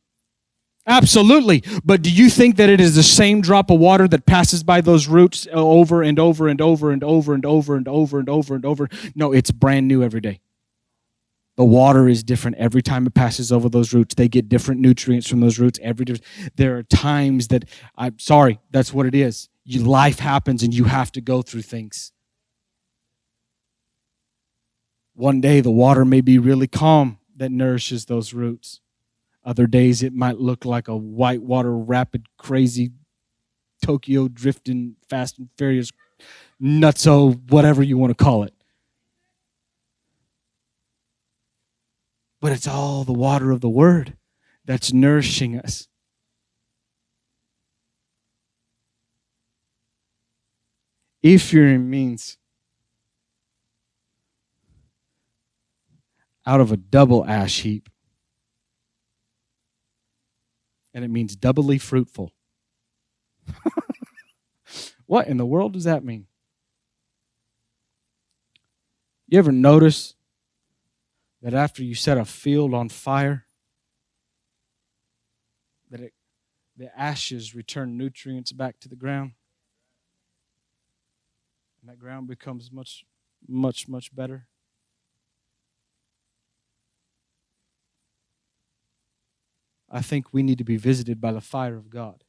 But do you think that it is the same drop of water that passes by those roots over and over and over and over and over and over and over and over? No, it's brand new every day. The water is different every time it passes over those roots. They get different nutrients from those roots every day. There are times that, I'm sorry, that's what it is. Life happens and you have to go through things. One day the water may be really calm that nourishes those roots. Other days it might look like a whitewater, rapid, crazy, Tokyo drifting, fast and furious, nutso, whatever you want to call it. But it's all the water of the Word that's nourishing us. Ephraim means out of a double ash heap. And it means doubly fruitful. What in the world does that mean? You ever notice that after you set a field on fire, that the ashes return nutrients back to the ground? And that ground becomes much, much, much better. I think we need to be visited by the fire of God.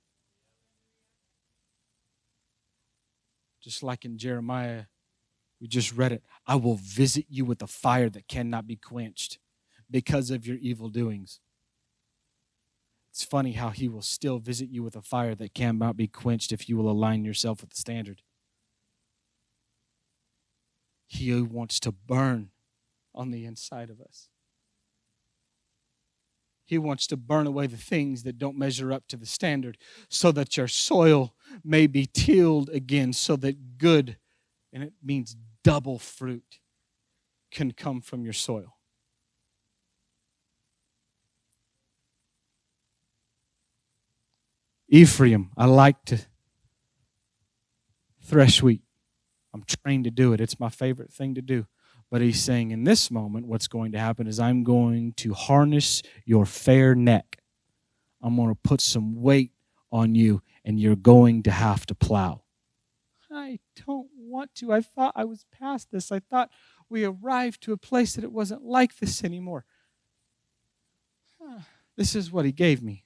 Just like in Jeremiah, we just read it. I will visit you with a fire that cannot be quenched because of your evil doings. It's funny how He will still visit you with a fire that cannot be quenched if you will align yourself with the standard. He wants to burn on the inside of us. He wants to burn away the things that don't measure up to the standard so that your soil may be tilled again, so that good, and it means double fruit, can come from your soil. Ephraim, I like to thresh wheat. I'm trained to do it. It's my favorite thing to do. But He's saying in this moment, what's going to happen is I'm going to harness your fair neck. I'm going to put some weight on you, and you're going to have to plow. I don't want to. I thought I was past this. I thought we arrived to a place that it wasn't like this anymore. This is what He gave me.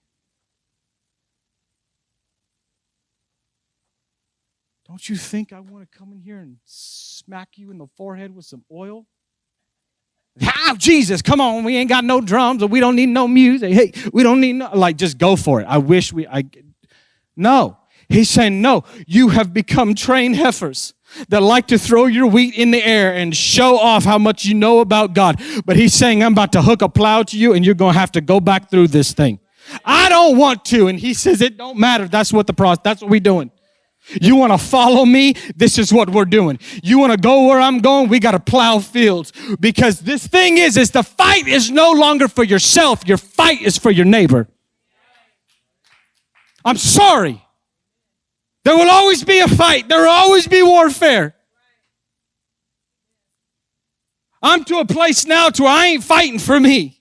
Don't you think I want to come in here and smack you in the forehead with some oil? Ah, Jesus, come on. We ain't got no drums, or we don't need no music. Hey, we don't need no, just go for it. I wish no. He's saying, no, you have become trained heifers that like to throw your wheat in the air and show off how much you know about God. But He's saying, I'm about to hook a plow to you, and you're going to have to go back through this thing. I don't want to. And He says, it don't matter. That's what we're doing. You want to follow me? This is what we're doing. You want to go where I'm going? We got to plow fields. Because this thing is the fight is no longer for yourself. Your fight is for your neighbor. I'm sorry. There will always be a fight. There will always be warfare. I'm to a place now to where I ain't fighting for me.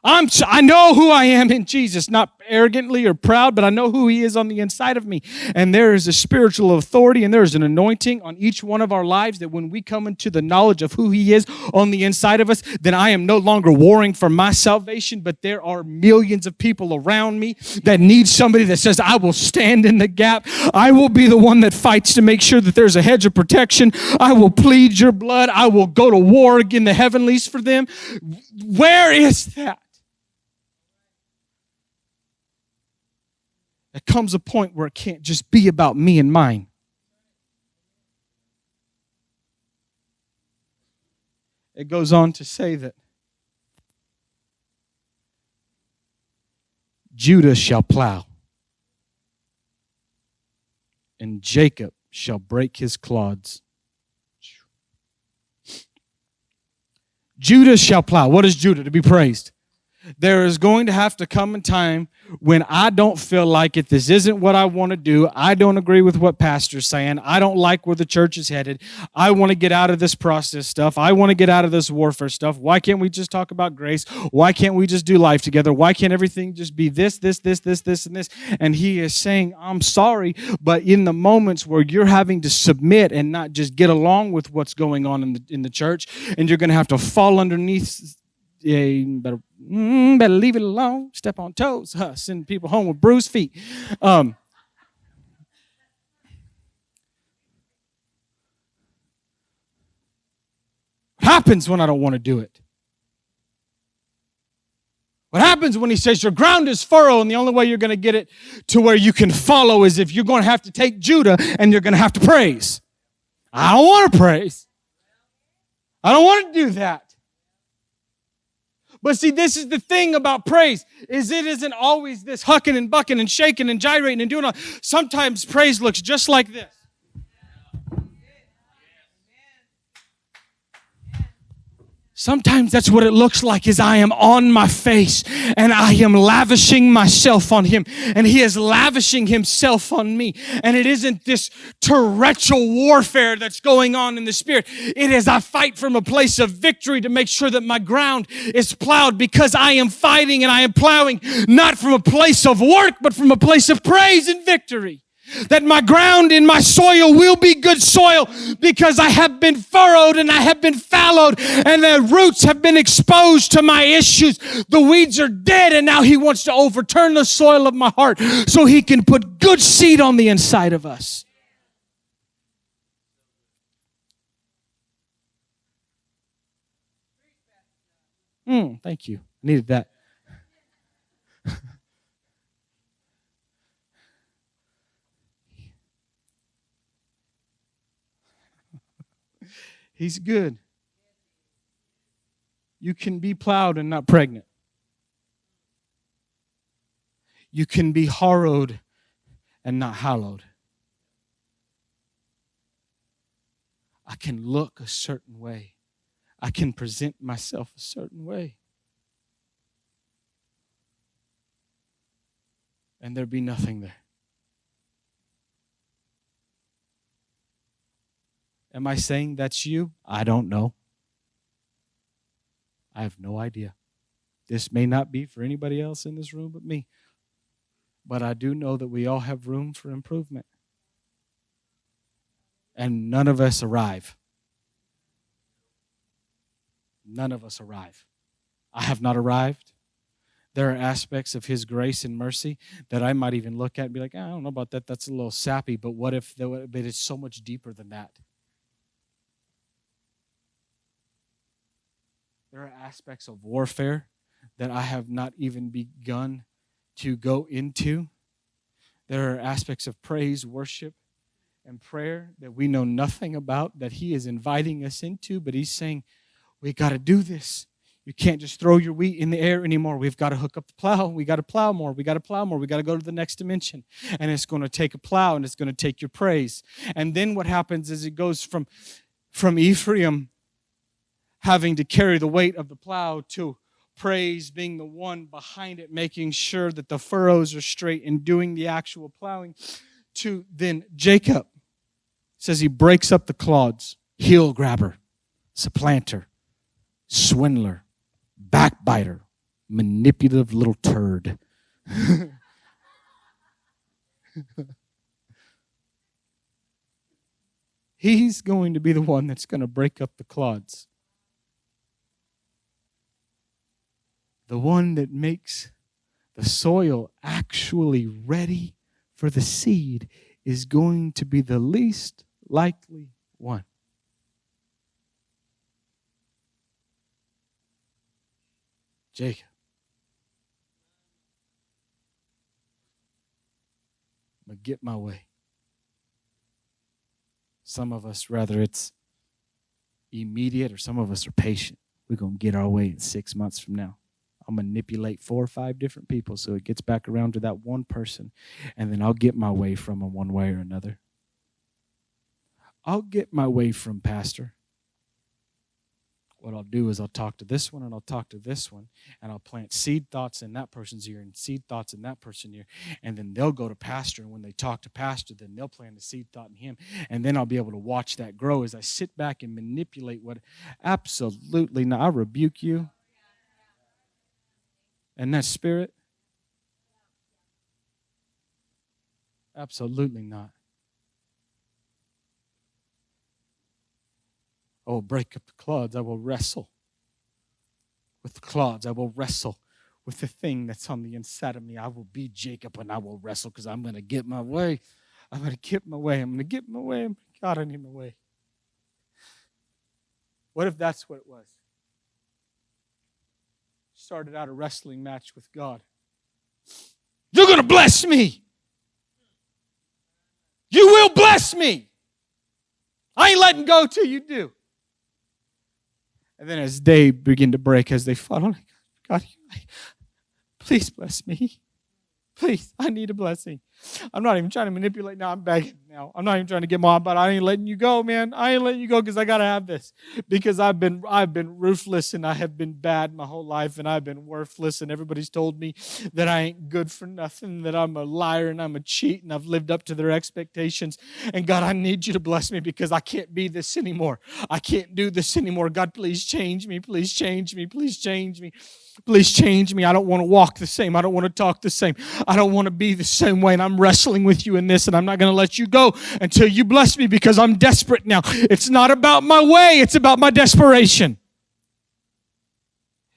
I know who I am in Jesus, not arrogantly or proud, but I know who He is on the inside of me. And there is a spiritual authority and there is an anointing on each one of our lives that when we come into the knowledge of who He is on the inside of us, then I am no longer warring for my salvation, but there are millions of people around me that need somebody that says, I will stand in the gap. I will be the one that fights to make sure that there's a hedge of protection. I will plead your blood. I will go to war in the heavenlies for them. Where is that? There comes a point where it can't just be about me and mine. It goes on to say that Judah shall plow, and Jacob shall break his clods. Judah shall plow. What is Judah? To be praised. There is going to have to come a time when I don't feel like it. This isn't what I want to do. I don't agree with what pastor's saying. I don't like where the church is headed. I want to get out of this process stuff. I want to get out of this warfare stuff. Why can't we just talk about grace? Why can't we just do life together? Why can't everything just be this, and this? And He is saying, I'm sorry, but in the moments where you're having to submit and not just get along with what's going on in the church, and you're going to have to fall underneath. Better leave it alone. Step on toes. Send people home with bruised feet. What happens when I don't want to do it? What happens when He says your ground is furrow and the only way you're going to get it to where you can follow is if you're going to have to take Judah and you're going to have to praise? I don't want to praise. I don't want to do that. But see, this is the thing about praise, is it isn't always this hucking and bucking and shaking and gyrating and doing all. Sometimes praise looks just like this. Sometimes that's what it looks like, is I am on my face and I am lavishing myself on Him and He is lavishing Himself on me. And it isn't this torrential warfare that's going on in the Spirit. It is I fight from a place of victory to make sure that my ground is plowed, because I am fighting and I am plowing not from a place of work, but from a place of praise and victory. That my ground and my soil will be good soil because I have been furrowed and I have been fallowed and the roots have been exposed to my issues. The weeds are dead, and now He wants to overturn the soil of my heart so He can put good seed on the inside of us. Thank you. I needed that. He's good. You can be plowed and not pregnant. You can be harrowed and not hallowed. I can look a certain way. I can present myself a certain way. And there be nothing there. Am I saying that's you? I don't know. I have no idea. This may not be for anybody else in this room but me. But I do know that we all have room for improvement. And none of us arrive. None of us arrive. I have not arrived. There are aspects of His grace and mercy that I might even look at and be like, I don't know about that. That's a little sappy. But what if but it's so much deeper than that? There are aspects of warfare that I have not even begun to go into. There are aspects of praise, worship, and prayer that we know nothing about, that He is inviting us into, but He's saying, we got to do this. You can't just throw your wheat in the air anymore. We've got to hook up the plow. We got to plow more. We got to plow more. We got to go to the next dimension. And it's going to take a plow, and it's going to take your praise. And then what happens is it goes from Ephraim having to carry the weight of the plow to praise being the one behind it, making sure that the furrows are straight and doing the actual plowing, to then Jacob says he breaks up the clods, heel grabber, supplanter, swindler, backbiter, manipulative little turd. He's going to be the one that's going to break up the clods. The one that makes the soil actually ready for the seed is going to be the least likely one. Jacob. I'm going to get my way. Some of us, rather it's immediate, or some of us are patient. We're going to get our way in 6 months from now. I'll manipulate 4 or 5 different people so it gets back around to that one person, and then I'll get my way from them one way or another. I'll get my way from Pastor. What I'll do is I'll talk to this one and I'll talk to this one, and I'll plant seed thoughts in that person's ear and seed thoughts in that person's ear, and then they'll go to Pastor, and when they talk to Pastor, then they'll plant a seed thought in him, and then I'll be able to watch that grow as I sit back and manipulate what absolutely not. I rebuke you. And that spirit? Absolutely not. I will break up the clods. I will wrestle with the clods. I will wrestle with the thing that's on the inside of me. I will be Jacob, and I will wrestle because I'm going to get my way. I'm going to get my way. I'm going to get my way. God, I need my way. What if that's what it was? Started out a wrestling match with God. You're going to bless me. You will bless me. I ain't letting go till you do. And then as day begin to break, as they fought, I'm like, God, please bless me. Please, I need a blessing. I'm not even trying to manipulate now. I'm begging now. I'm not even trying to get more, but I ain't letting you go, man. I ain't letting you go because I got to have this. Because I've been ruthless, and I have been bad my whole life, and I've been worthless, and everybody's told me that I ain't good for nothing, that I'm a liar and I'm a cheat, and I've lived up to their expectations. And God, I need you to bless me because I can't be this anymore. I can't do this anymore. God, please change me. Please change me. Please change me. Please change me. I don't want to walk the same. I don't want to talk the same. I don't want to be the same way. And I'm wrestling with you in this, and I'm not going to let you go until you bless me because I'm desperate now. It's not about my way. It's about my desperation.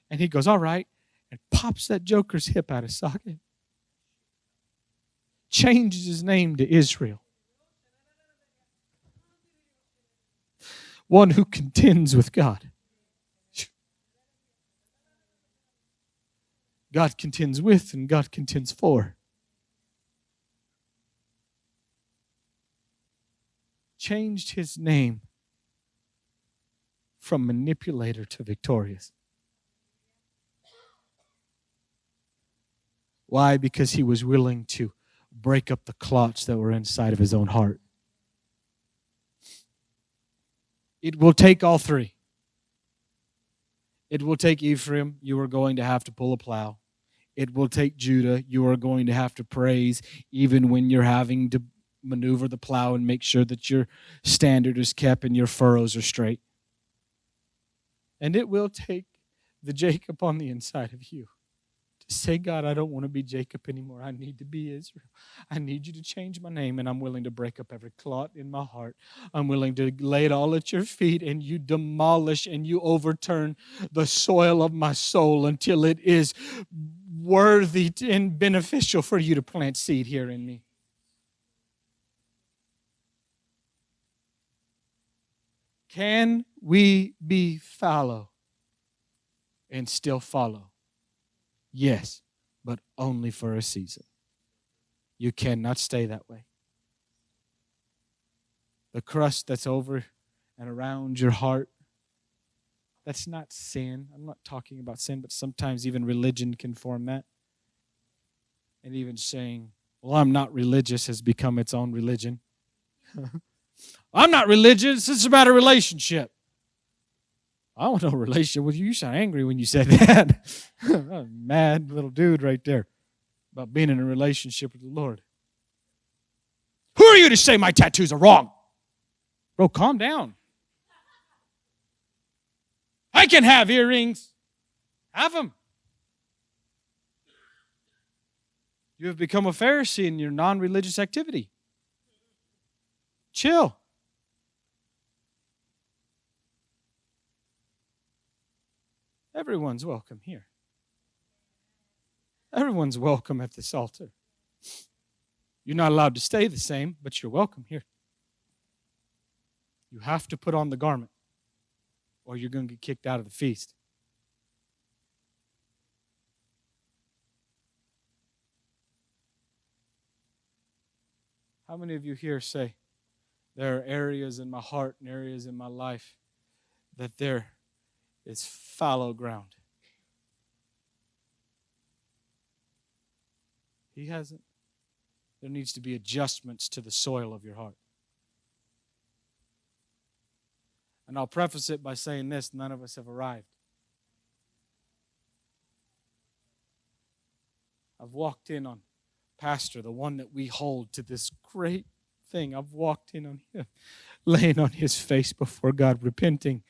And he goes, all right, and pops that joker's hip out of socket. Changes his name to Israel. One who contends with God. God contends with and God contends for. Changed his name from manipulator to victorious. Why? Because he was willing to break up the clots that were inside of his own heart. It will take all three. It will take Ephraim. You are going to have to pull a plow. It will take Judah. You are going to have to praise even when you're having to maneuver the plow and make sure that your standard is kept and your furrows are straight. And it will take the Jacob on the inside of you to say, God, I don't want to be Jacob anymore. I need to be Israel. I need you to change my name, and I'm willing to break up every clot in my heart. I'm willing to lay it all at your feet, and you demolish and you overturn the soil of my soul until it is worthy and beneficial for you to plant seed here in me. Can we be fallow and still follow? Yes, but only for a season. You cannot stay that way. The crust that's over and around your heart That's not sin. I'm not talking about sin, but sometimes even religion can form that. And even saying, well, I'm not religious has become its own religion. I'm not religious. It's about a relationship. I want no relationship with you. You sound angry when you said that. Mad little dude right there about being in a relationship with the Lord. Who are you to say my tattoos are wrong? Bro, calm down. I can have earrings. Have them. You have become a Pharisee in your non-religious activity. Chill. Everyone's welcome here. Everyone's welcome at this altar. You're not allowed to stay the same, but you're welcome here. You have to put on the garment, or you're going to get kicked out of the feast. How many of you here say, there are areas in my heart and areas in my life that there is fallow ground? He hasn't. There needs to be adjustments to the soil of your heart. And I'll preface it by saying this, none of us have arrived. I've walked in on Pastor, the one that we hold to this great thing. I've walked in on him, laying on his face before God, repenting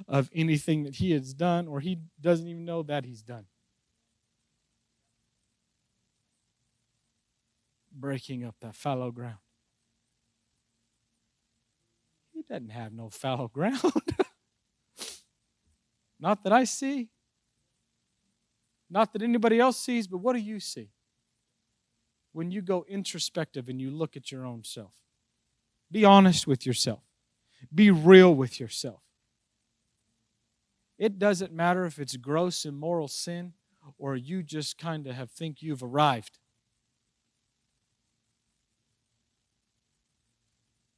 of anything that he has done or he doesn't even know that he's done. Breaking up that fallow ground. He doesn't have no fallow ground. Not that I see. Not that anybody else sees, but what do you see? When you go introspective and you look at your own self. Be honest with yourself. Be real with yourself. It doesn't matter if it's gross immoral sin or you just kind of think you've arrived.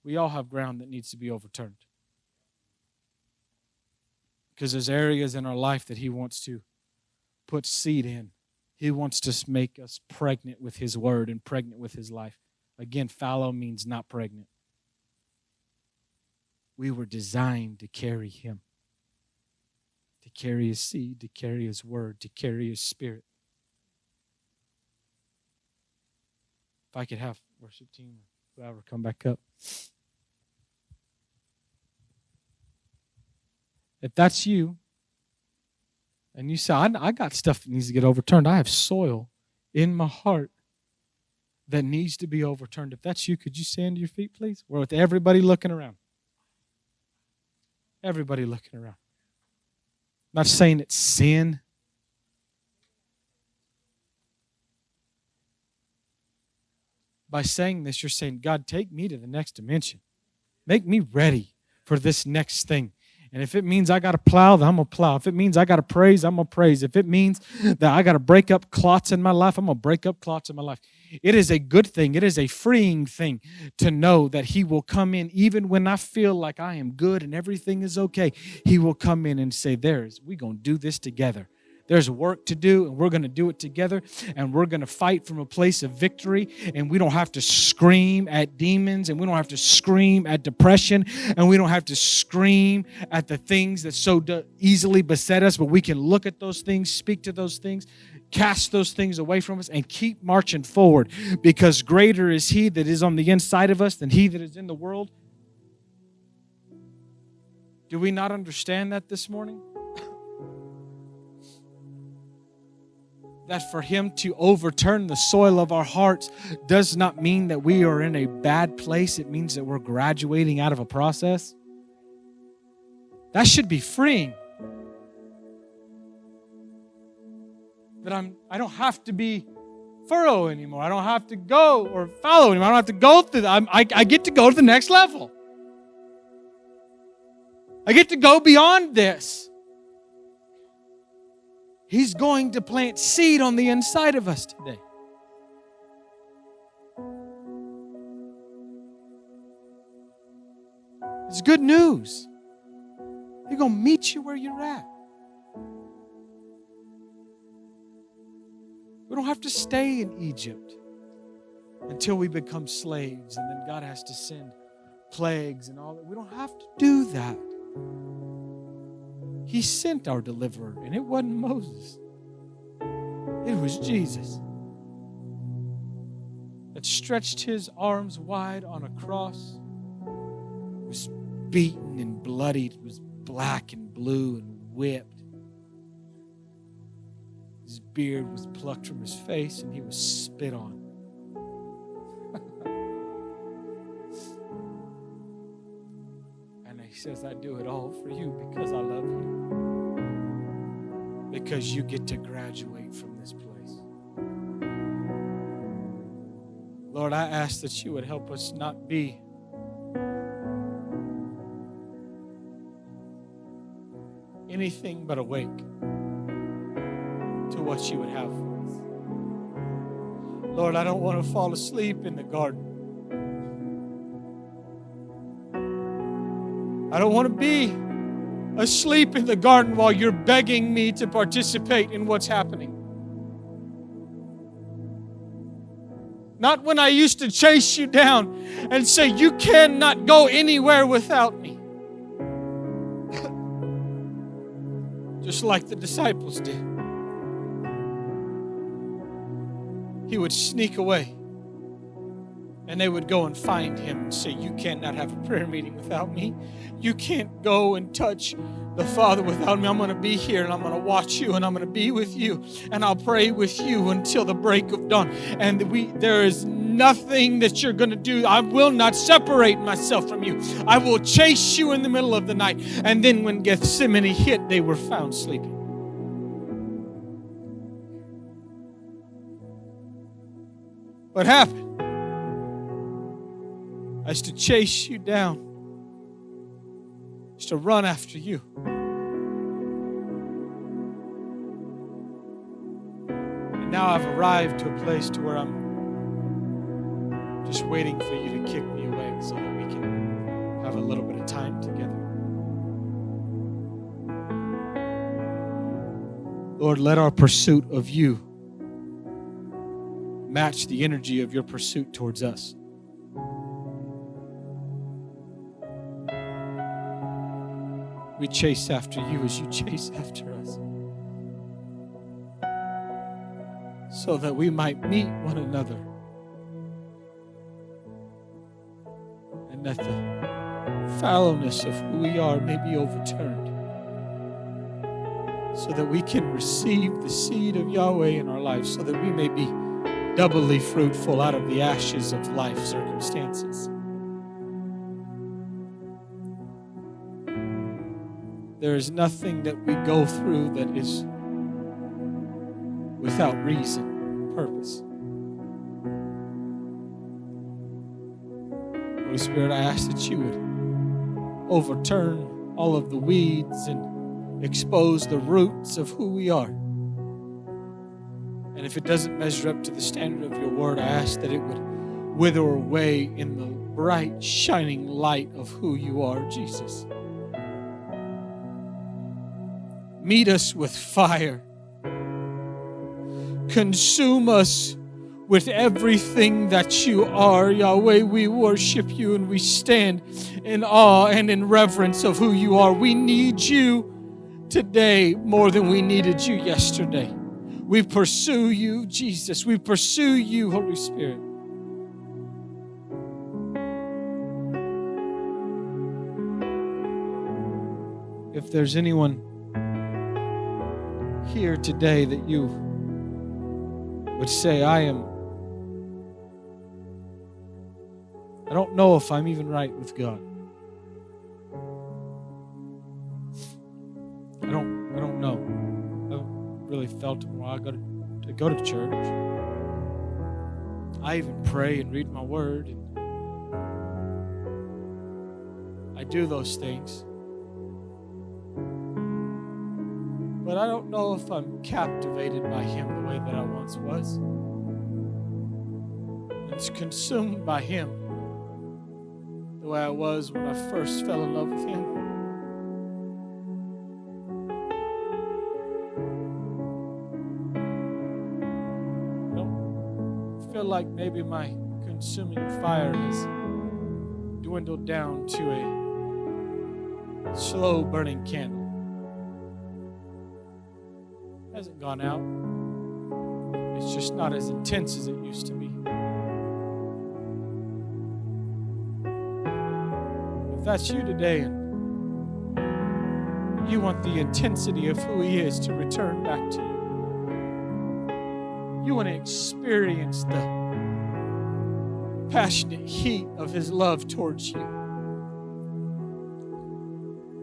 We all have ground that needs to be overturned. Because there's areas in our life that he wants to put seed in. He wants to make us pregnant with his word and pregnant with his life. Again, fallow means not pregnant. We were designed to carry him. To carry his seed, to carry his word, to carry his spirit. If I could have worship team, whoever, come back up. If that's you, and you say, I got stuff that needs to get overturned. I have soil in my heart that needs to be overturned. If that's you, could you stand to your feet, please? We're with everybody looking around. Everybody looking around. I'm not saying it's sin. By saying this, you're saying, God, take me to the next dimension. Make me ready for this next thing. And if it means I got to plow, then I'm going to plow. If it means I got to praise, I'm going to praise. If it means that I got to break up clots in my life, I'm going to break up clots in my life. It is a good thing. It is a freeing thing to know that he will come in even when I feel like I am good and everything is okay. He will come in and say, we're going to do this together. There's work to do, and we're going to do it together, and we're going to fight from a place of victory, and we don't have to scream at demons, and we don't have to scream at depression, and we don't have to scream at the things that so easily beset us, but we can look at those things, speak to those things, cast those things away from us, and keep marching forward, because greater is he that is on the inside of us than he that is in the world. Do we not understand that this morning? That for him to overturn the soil of our hearts does not mean that we are in a bad place. It means that we're graduating out of a process. That should be freeing. That I don't have to be Fore anymore. I don't have to go or Fallow anymore. I don't have to go through that. I get to go to the next level. I get to go beyond this. He's going to plant seed on the inside of us today. It's good news. We're going to meet you where you're at. We don't have to stay in Egypt until we become slaves, and then God has to send plagues and all that. We don't have to do that. He sent our deliverer, and it wasn't Moses. It was Jesus that stretched his arms wide on a cross, was beaten and bloodied, was black and blue and whipped. His beard was plucked from his face, and he was spit on. And he says, I do it all for you because I love you. Because you get to graduate from this place. Lord, I ask that you would help us not be anything but awake to what you would have for us. Lord, I don't want to fall asleep in the garden. I don't want to be asleep in the garden while you're begging me to participate in what's happening. Not when I used to chase you down and say, you cannot go anywhere without me. Just like the disciples did. He would sneak away, and they would go and find him and say, you cannot have a prayer meeting without me. You can't go and touch the Father without me. I'm going to be here, and I'm going to watch you, and I'm going to be with you, and I'll pray with you until the break of dawn. And there is nothing that you're going to do. I will not separate myself from you. I will chase you in the middle of the night. And then when Gethsemane hit, they were found sleeping. What happened? I used to chase you down. I used to run after you. And now I've arrived to a place to where I'm just waiting for you to kick me away so that we can have a little bit of time together. Lord, let our pursuit of you match the energy of your pursuit towards us. We chase after you as you chase after us, so that we might meet one another and that the fallowness of who we are may be overturned, so that we can receive the seed of Yahweh in our lives, so that we may be doubly fruitful out of the ashes of life circumstances. There is nothing that we go through that is without reason, purpose. Holy Spirit, I ask that you would overturn all of the weeds and expose the roots of who we are. And if it doesn't measure up to the standard of your word, I ask that it would wither away in the bright, shining light of who you are, Jesus. Meet us with fire. Consume us with everything that you are, Yahweh. We worship you and we stand in awe and in reverence of who you are. We need you today more than we needed you yesterday. We pursue you, Jesus. We pursue you, Holy Spirit. If there's anyone here today that you would say, I don't know if I'm even right with God. I don't know. I haven't really felt it while I go to church. I even pray and read my word, and I do those things. But I don't know if I'm captivated by him the way that I once was. It's consumed by him the way I was when I first fell in love with him. feel like maybe my consuming fire has dwindled down to a slow burning candle. It hasn't gone out. It's just not as intense as it used to be. If that's you today and you want the intensity of who He is to return back to you, you want to experience the passionate heat of His love towards you.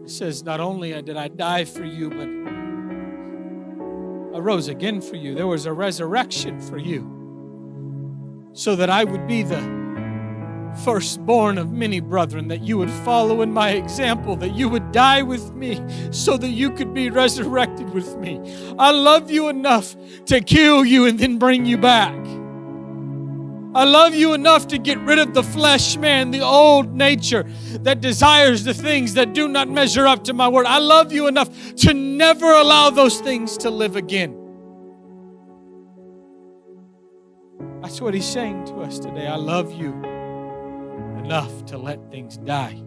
It says, not only did I die for you, but I rose again for you. There was a resurrection for you, so that I would be the firstborn of many brethren, that you would follow in my example, that you would die with me so that you could be resurrected with me. I love you enough to kill you and then bring you back. I love you enough to get rid of the flesh man, the old nature that desires the things that do not measure up to my word. I love you enough to never allow those things to live again. That's what He's saying to us today. I love you enough to let things die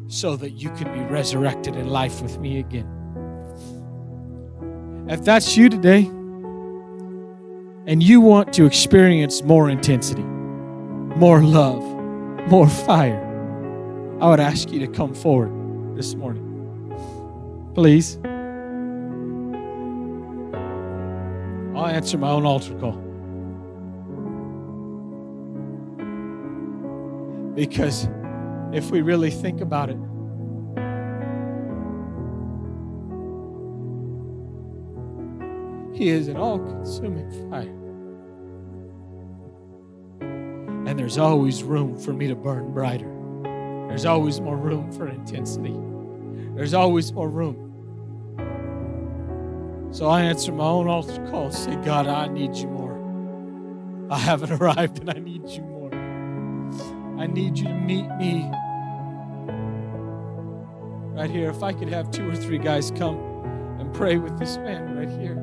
so that you can be resurrected in life with me again. If that's you today and you want to experience more intensity, more love, more fire, I would ask you to come forward this morning. Please. I'll answer my own altar call. Because if we really think about it, He is an all-consuming fire. And there's always room for me to burn brighter. There's always more room for intensity. There's always more room. So I answer my own altar call and say, God, I need you more. I haven't arrived and I need you more. I need you to meet me right here. If I could have 2 or 3 guys come and pray with this man right here.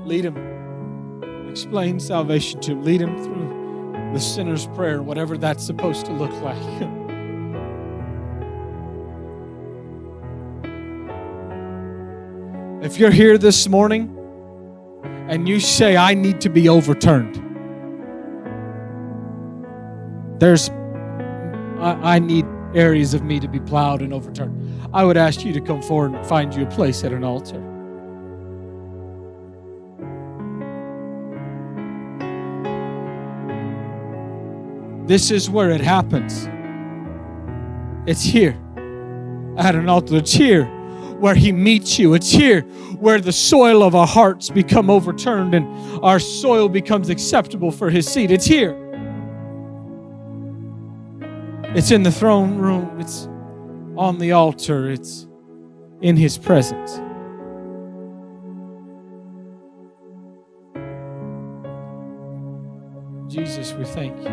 Lead him. Explain salvation to him. Lead him through the sinner's prayer, whatever that's supposed to look like. If you're here this morning and you say, I need to be overturned. I need areas of me to be plowed and overturned. I would ask you to come forward and find you a place at an altar. This is where it happens. It's here at an altar. It's here where He meets you. It's here where the soil of our hearts become overturned and our soil becomes acceptable for His seat. It's here. It's in the throne room. It's on the altar. It's in His presence. Jesus, we thank you.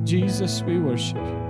Jesus, we worship you.